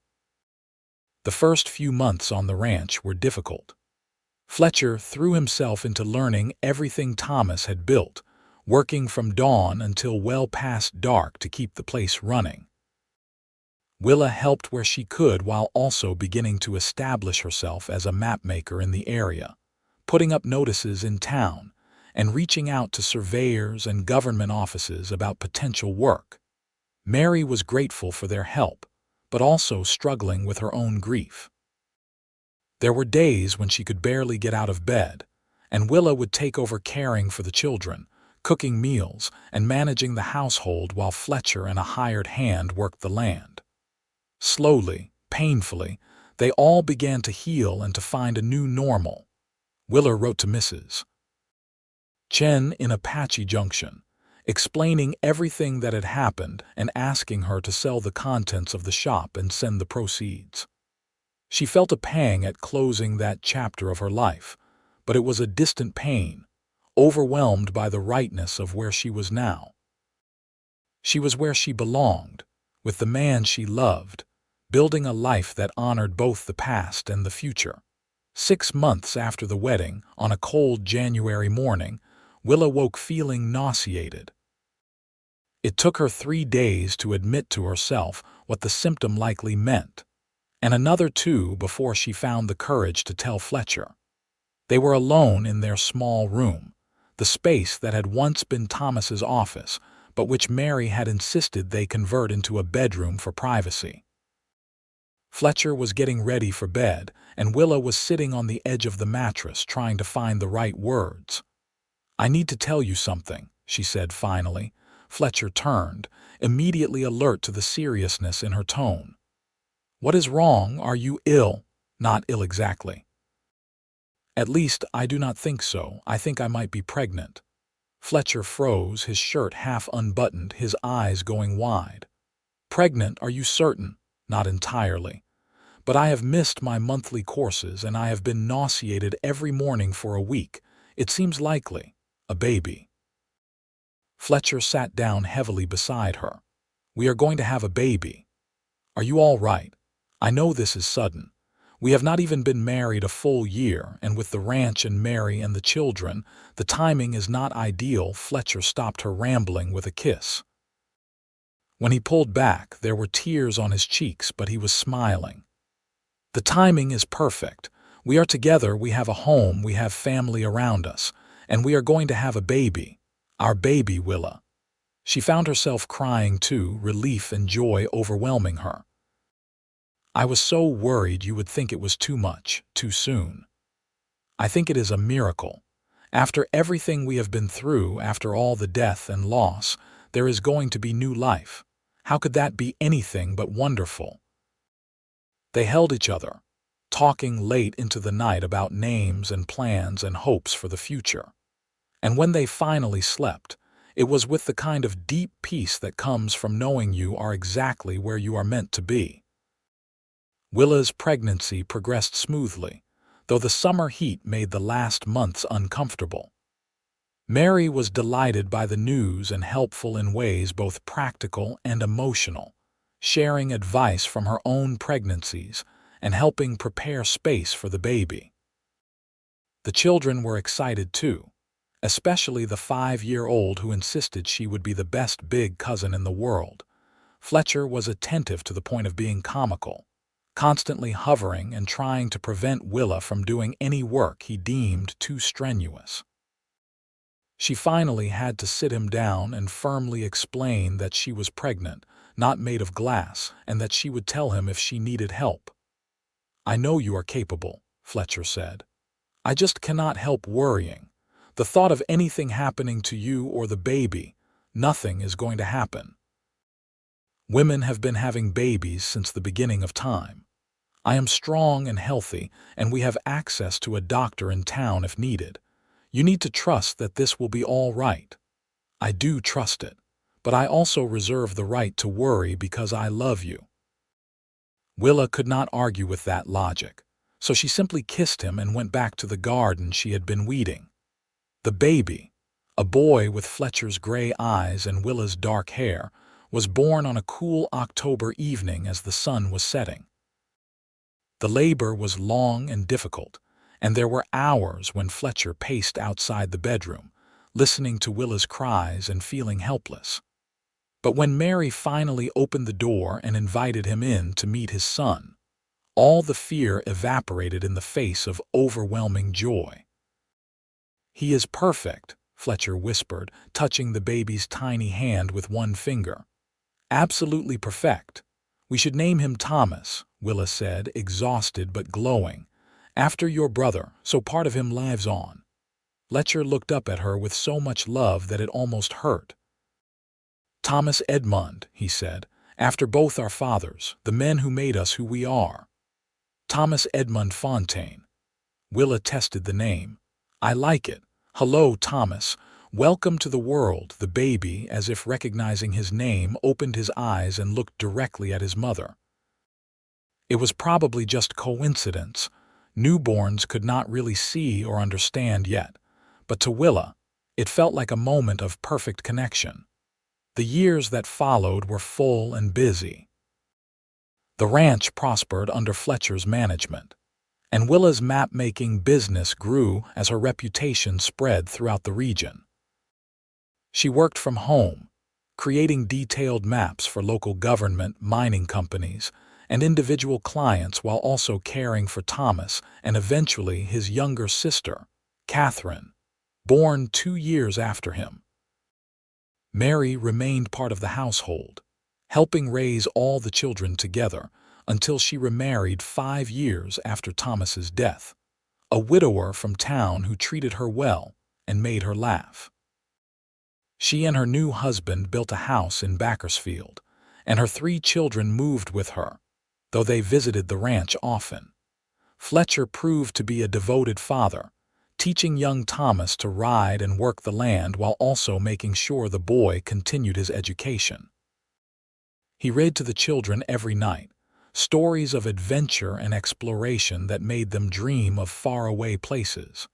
The first few months on the ranch were difficult. Fletcher threw himself into learning everything Thomas had built, working from dawn until well past dark to keep the place running. Willa helped where she could while also beginning to establish herself as a mapmaker in the area, putting up notices in town and reaching out to surveyors and government offices about potential work. Mary was grateful for their help, but also struggling with her own grief. There were days when she could barely get out of bed, and Willa would take over caring for the children, cooking meals, and managing the household while Fletcher and a hired hand worked the land. Slowly, painfully, they all began to heal and to find a new normal. Willa wrote to Mrs. Chen in Apache Junction, explaining everything that had happened and asking her to sell the contents of the shop and send the proceeds. She felt a pang at closing that chapter of her life, but it was a distant pain, overwhelmed by the rightness of where she was now. She was where she belonged, with the man she loved, building a life that honored both the past and the future. 6 months after the wedding, on a cold January morning, Willa woke feeling nauseated. It took her 3 days to admit to herself what the symptom likely meant, and another 2 before she found the courage to tell Fletcher. They were alone in their small room, the space that had once been Thomas's office, but which Mary had insisted they convert into a bedroom for privacy. Fletcher was getting ready for bed, and Willa was sitting on the edge of the mattress trying to find the right words. "I need to tell you something," she said finally. Fletcher turned, immediately alert to the seriousness in her tone. "What is wrong? Are you ill?" "Not ill exactly. At least, I do not think so. I think I might be pregnant." Fletcher froze, his shirt half unbuttoned, his eyes going wide. "Pregnant? Are you certain?" "Not entirely. But I have missed my monthly courses and I have been nauseated every morning for a week. It seems likely. A baby." Fletcher sat down heavily beside her. "We are going to have a baby. Are you all right? I know this is sudden. We have not even been married a full year, and with the ranch and Mary and the children, the timing is not ideal." Fletcher stopped her rambling with a kiss. When he pulled back, there were tears on his cheeks, but he was smiling. "The timing is perfect. We are together, we have a home, we have family around us, and we are going to have a baby. Our baby, Willa." She found herself crying too, relief and joy overwhelming her. "I was so worried you would think it was too much, too soon. I think it is a miracle. After everything we have been through, after all the death and loss, there is going to be new life. How could that be anything but wonderful?" They held each other, talking late into the night about names and plans and hopes for the future. And when they finally slept, it was with the kind of deep peace that comes from knowing you are exactly where you are meant to be. Willa's pregnancy progressed smoothly, though the summer heat made the last months uncomfortable. Mary was delighted by the news and helpful in ways both practical and emotional, sharing advice from her own pregnancies and helping prepare space for the baby. The children were excited too, especially the 5-year-old who insisted she would be the best big cousin in the world. Fletcher was attentive to the point of being comical, constantly hovering and trying to prevent Willa from doing any work he deemed too strenuous. She finally had to sit him down and firmly explain that she was pregnant, not made of glass, and that she would tell him if she needed help. "I know you are capable," Fletcher said. "I just cannot help worrying. The thought of anything happening to you or the baby, nothing is going to happen. Women have been having babies since the beginning of time. I am strong and healthy, and we have access to a doctor in town if needed. You need to trust that this will be all right." "I do trust it, but I also reserve the right to worry because I love you." Willa could not argue with that logic, so she simply kissed him and went back to the garden she had been weeding. The baby, a boy with Fletcher's gray eyes and Willa's dark hair, was born on a cool October evening as the sun was setting. The labor was long and difficult, and there were hours when Fletcher paced outside the bedroom, listening to Willa's cries and feeling helpless. But when Mary finally opened the door and invited him in to meet his son, all the fear evaporated in the face of overwhelming joy. "He is perfect," Fletcher whispered, touching the baby's tiny hand with one finger. "Absolutely perfect. We should name him Thomas," Willa said, exhausted but glowing. "After your brother, so part of him lives on." Fletcher looked up at her with so much love that it almost hurt. "Thomas Edmund," he said, "after both our fathers, the men who made us who we are." "Thomas Edmund Fontaine." Willa tested the name. "I like it. Hello, Thomas. Welcome to the world." The baby, as if recognizing his name, opened his eyes and looked directly at his mother. It was probably just coincidence. Newborns could not really see or understand yet, but to Willa, it felt like a moment of perfect connection. The years that followed were full and busy. The ranch prospered under Fletcher's management, and Willa's map-making business grew as her reputation spread throughout the region. She worked from home, creating detailed maps for local government, mining companies, and individual clients while also caring for Thomas and eventually his younger sister, Catherine, born 2 years after him. Mary remained part of the household, helping raise all the children together until she remarried 5 years after Thomas's death, a widower from town who treated her well and made her laugh. She and her new husband built a house in Bakersfield, and her 3 children moved with her, though they visited the ranch often. Fletcher proved to be a devoted father, teaching young Thomas to ride and work the land while also making sure the boy continued his education. He read to the children every night, stories of adventure and exploration that made them dream of faraway places.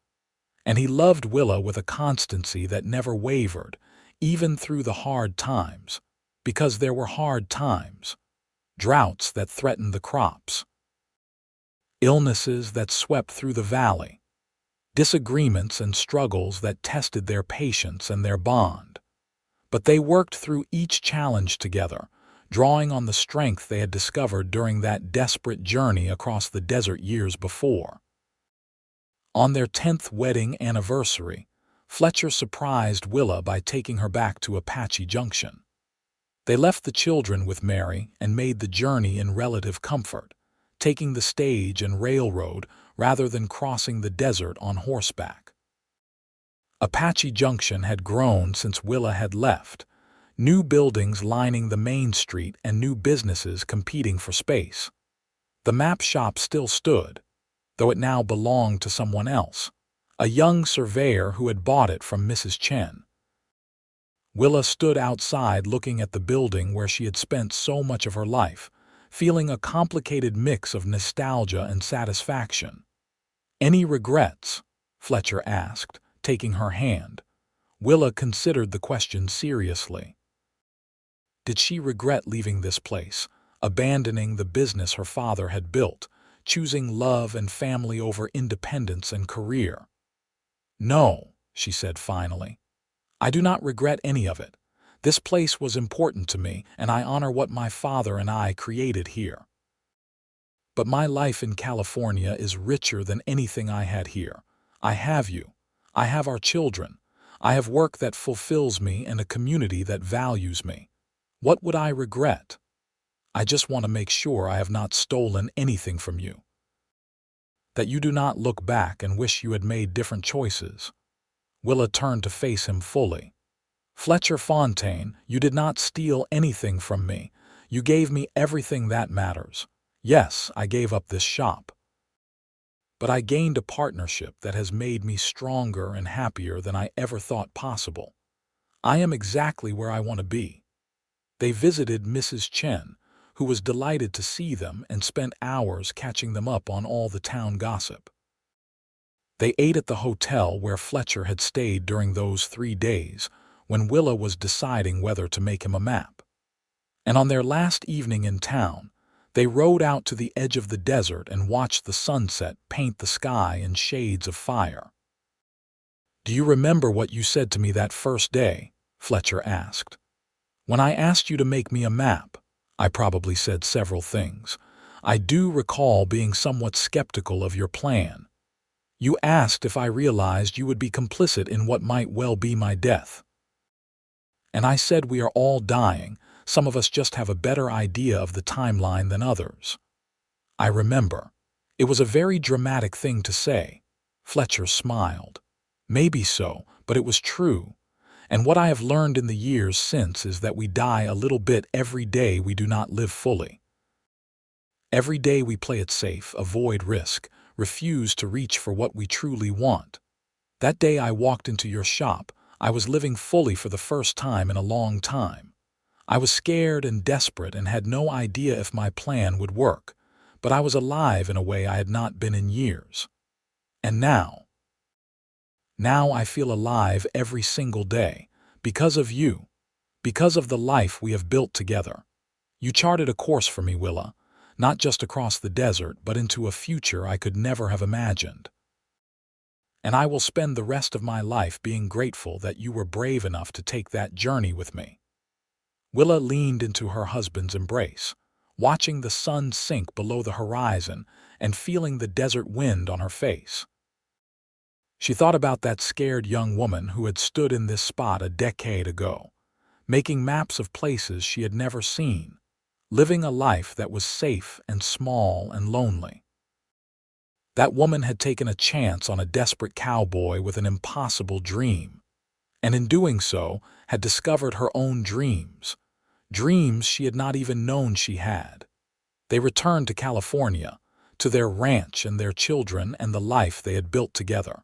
And he loved Willa with a constancy that never wavered, even through the hard times, because there were hard times, droughts that threatened the crops, illnesses that swept through the valley, disagreements and struggles that tested their patience and their bond. But they worked through each challenge together, drawing on the strength they had discovered during that desperate journey across the desert years before. On their 10th wedding anniversary, Fletcher surprised Willa by taking her back to Apache Junction. They left the children with Mary and made the journey in relative comfort, taking the stage and railroad rather than crossing the desert on horseback. Apache Junction had grown since Willa had left, new buildings lining the main street and new businesses competing for space. The map shop still stood, though it now belonged to someone else, a young surveyor who had bought it from Mrs. Chen. Willa stood outside looking at the building where she had spent so much of her life, feeling a complicated mix of nostalgia and satisfaction. "Any regrets?" Fletcher asked, taking her hand. Willa considered the question seriously. Did she regret leaving this place, abandoning the business her father had built, choosing love and family over independence and career? "No," she said finally. "I do not regret any of it. This place was important to me, and I honor what my father and I created here. But my life in California is richer than anything I had here. I have you. I have our children. I have work that fulfills me and a community that values me. What would I regret? I just want to make sure I have not stolen anything from you. That you do not look back and wish you had made different choices." Willa turned to face him fully. "Fletcher Fontaine, you did not steal anything from me. You gave me everything that matters. Yes, I gave up this shop. But I gained a partnership that has made me stronger and happier than I ever thought possible. I am exactly where I want to be." They visited Mrs. Chen, who was delighted to see them and spent hours catching them up on all the town gossip. They ate at the hotel where Fletcher had stayed during those 3 days, when Willa was deciding whether to make him a map. And on their last evening in town, they rode out to the edge of the desert and watched the sunset paint the sky in shades of fire. "Do you remember what you said to me that first day?" Fletcher asked. "When I asked you to make me a map, I probably said several things. I do recall being somewhat skeptical of your plan. You asked if I realized you would be complicit in what might well be my death. And I said we are all dying, some of us just have a better idea of the timeline than others." "I remember. It was a very dramatic thing to say." Fletcher smiled. "Maybe so, but it was true. And what I have learned in the years since is that we die a little bit every day we do not live fully. Every day we play it safe, avoid risk, refuse to reach for what we truly want. That day I walked into your shop, I was living fully for the first time in a long time. I was scared and desperate and had no idea if my plan would work, but I was alive in a way I had not been in years. And now I feel alive every single day, because of you, because of the life we have built together. You charted a course for me, Willa, not just across the desert, but into a future I could never have imagined. And I will spend the rest of my life being grateful that you were brave enough to take that journey with me." Willa leaned into her husband's embrace, watching the sun sink below the horizon and feeling the desert wind on her face. She thought about that scared young woman who had stood in this spot a decade ago, making maps of places she had never seen, living a life that was safe and small and lonely. That woman had taken a chance on a desperate cowboy with an impossible dream, and in doing so had discovered her own dreams she had not even known she had. They returned to California, to their ranch and their children and the life they had built together.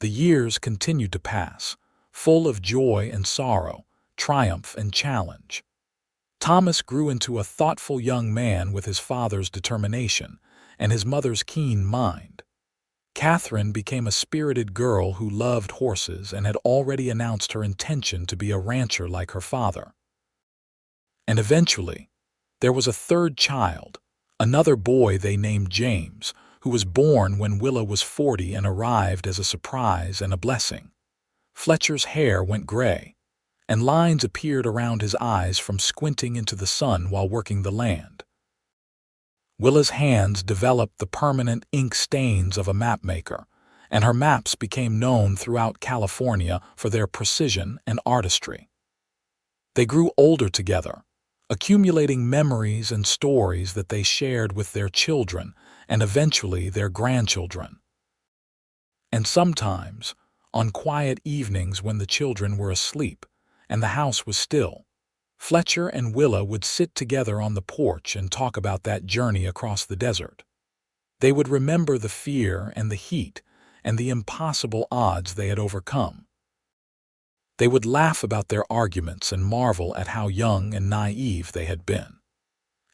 The years continued to pass, full of joy and sorrow, triumph and challenge. Thomas grew into a thoughtful young man with his father's determination and his mother's keen mind. Catherine became a spirited girl who loved horses and had already announced her intention to be a rancher like her father. And eventually, there was a third child, another boy they named James, who was born when Willa was 40 and arrived as a surprise and a blessing. Fletcher's hair went gray, and lines appeared around his eyes from squinting into the sun while working the land. Willa's hands developed the permanent ink stains of a mapmaker, and her maps became known throughout California for their precision and artistry. They grew older together, accumulating memories and stories that they shared with their children and eventually their grandchildren. And sometimes, on quiet evenings when the children were asleep and the house was still, Fletcher and Willa would sit together on the porch and talk about that journey across the desert. They would remember the fear and the heat and the impossible odds they had overcome. They would laugh about their arguments and marvel at how young and naive they had been.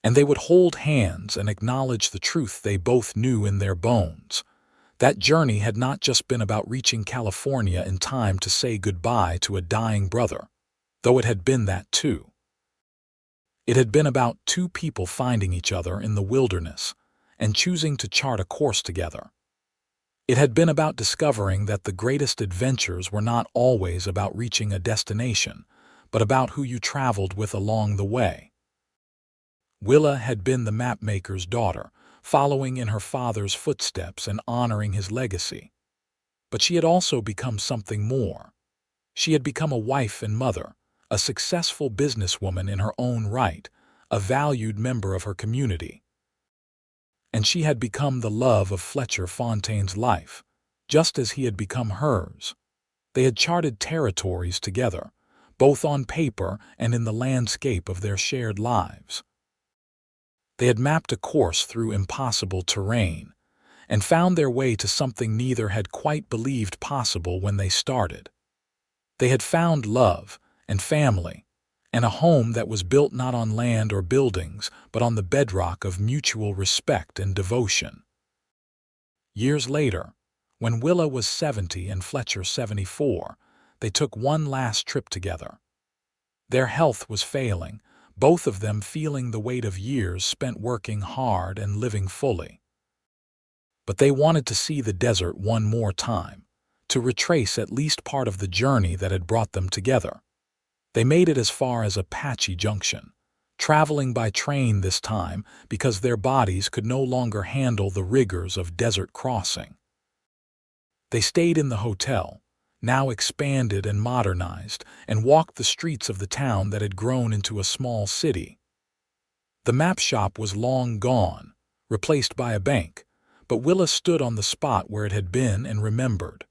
And they would hold hands and acknowledge the truth they both knew in their bones. That journey had not just been about reaching California in time to say goodbye to a dying brother, though it had been that too. It had been about two people finding each other in the wilderness and choosing to chart a course together. It had been about discovering that the greatest adventures were not always about reaching a destination, but about who you traveled with along the way. Willa had been the mapmaker's daughter, following in her father's footsteps and honoring his legacy. But she had also become something more. She had become a wife and mother, a successful businesswoman in her own right, a valued member of her community. And she had become the love of Fletcher Fontaine's life, just as he had become hers. They had charted territories together, both on paper and in the landscape of their shared lives. They had mapped a course through impossible terrain, and found their way to something neither had quite believed possible when they started. They had found love and family, and a home that was built not on land or buildings, but on the bedrock of mutual respect and devotion. Years later, when Willa was 70 and Fletcher 74, they took one last trip together. Their health was failing, both of them feeling the weight of years spent working hard and living fully. But they wanted to see the desert one more time, to retrace at least part of the journey that had brought them together. They made it as far as Apache Junction, traveling by train this time because their bodies could no longer handle the rigors of desert crossing. They stayed in the hotel, now expanded and modernized, and walked the streets of the town that had grown into a small city. The map shop was long gone, replaced by a bank, but Willa stood on the spot where it had been and remembered.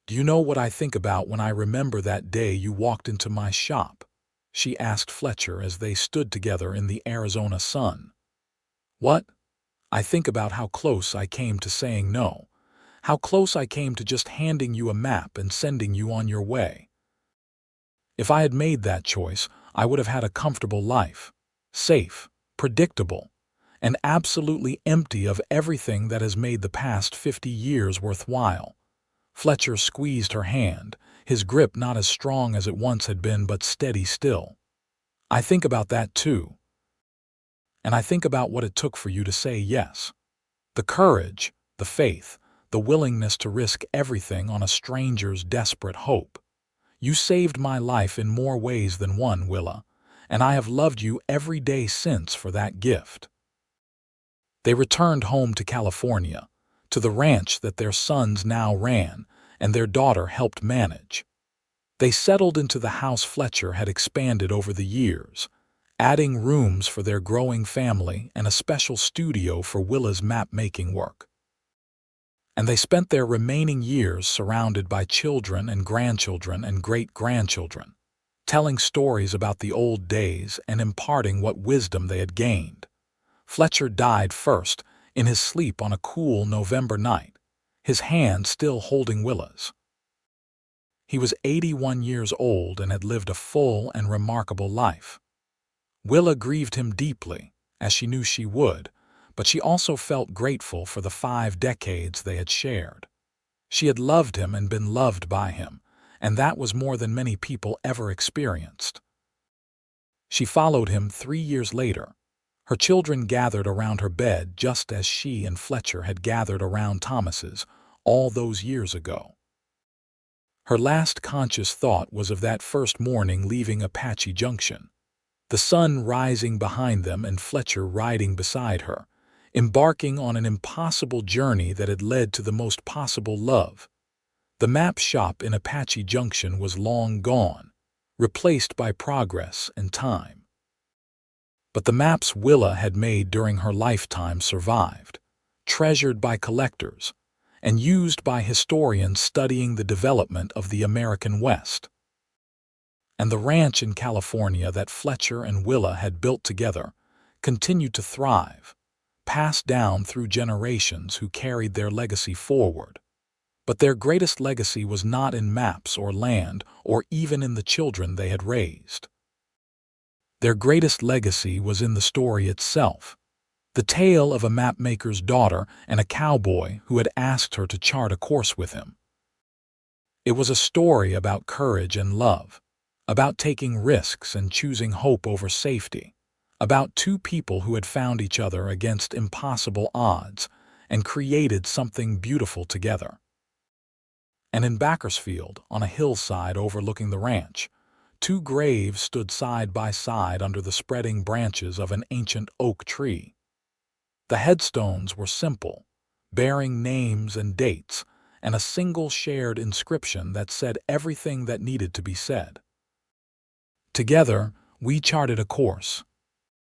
"Do you know what I think about when I remember that day you walked into my shop?" she asked Fletcher as they stood together in the Arizona sun. "What? I think about how close I came to saying no, how close I came to just handing you a map and sending you on your way. If I had made that choice, I would have had a comfortable life, safe, predictable, and absolutely empty of everything that has made the past 50 years worthwhile." Fletcher squeezed her hand, his grip not as strong as it once had been but steady still. "I think about that too. And I think about what it took for you to say yes. The courage, the faith, the willingness to risk everything on a stranger's desperate hope. You saved my life in more ways than one, Willa, and I have loved you every day since for that gift." They returned home to California, to the ranch that their sons now ran and their daughter helped manage. They settled into the house Fletcher had expanded over the years, adding rooms for their growing family and a special studio for Willa's map-making work. And they spent their remaining years surrounded by children and grandchildren and great-grandchildren, telling stories about the old days and imparting what wisdom they had gained. Fletcher died first, in his sleep on a cool November night, his hand still holding Willa's. He was 81 years old and had lived a full and remarkable life. Willa grieved him deeply, as she knew she would, but she also felt grateful for the 5 decades they had shared. She had loved him and been loved by him, and that was more than many people ever experienced. She followed him 3 years later. Her children gathered around her bed just as she and Fletcher had gathered around Thomas's all those years ago. Her last conscious thought was of that first morning leaving Apache Junction, the sun rising behind them and Fletcher riding beside her, embarking on an impossible journey that had led to the most possible love. The map shop in Apache Junction was long gone, replaced by progress and time. But the maps Willa had made during her lifetime survived, treasured by collectors, and used by historians studying the development of the American West. And the ranch in California that Fletcher and Willa had built together continued to thrive, passed down through generations who carried their legacy forward. But their greatest legacy was not in maps or land or even in the children they had raised. Their greatest legacy was in the story itself, the tale of a mapmaker's daughter and a cowboy who had asked her to chart a course with him. It was a story about courage and love, about taking risks and choosing hope over safety, about 2 people who had found each other against impossible odds and created something beautiful together. And in Bakersfield, on a hillside overlooking the ranch, 2 graves stood side by side under the spreading branches of an ancient oak tree. The headstones were simple, bearing names and dates, and a single shared inscription that said everything that needed to be said. Together, we charted a course,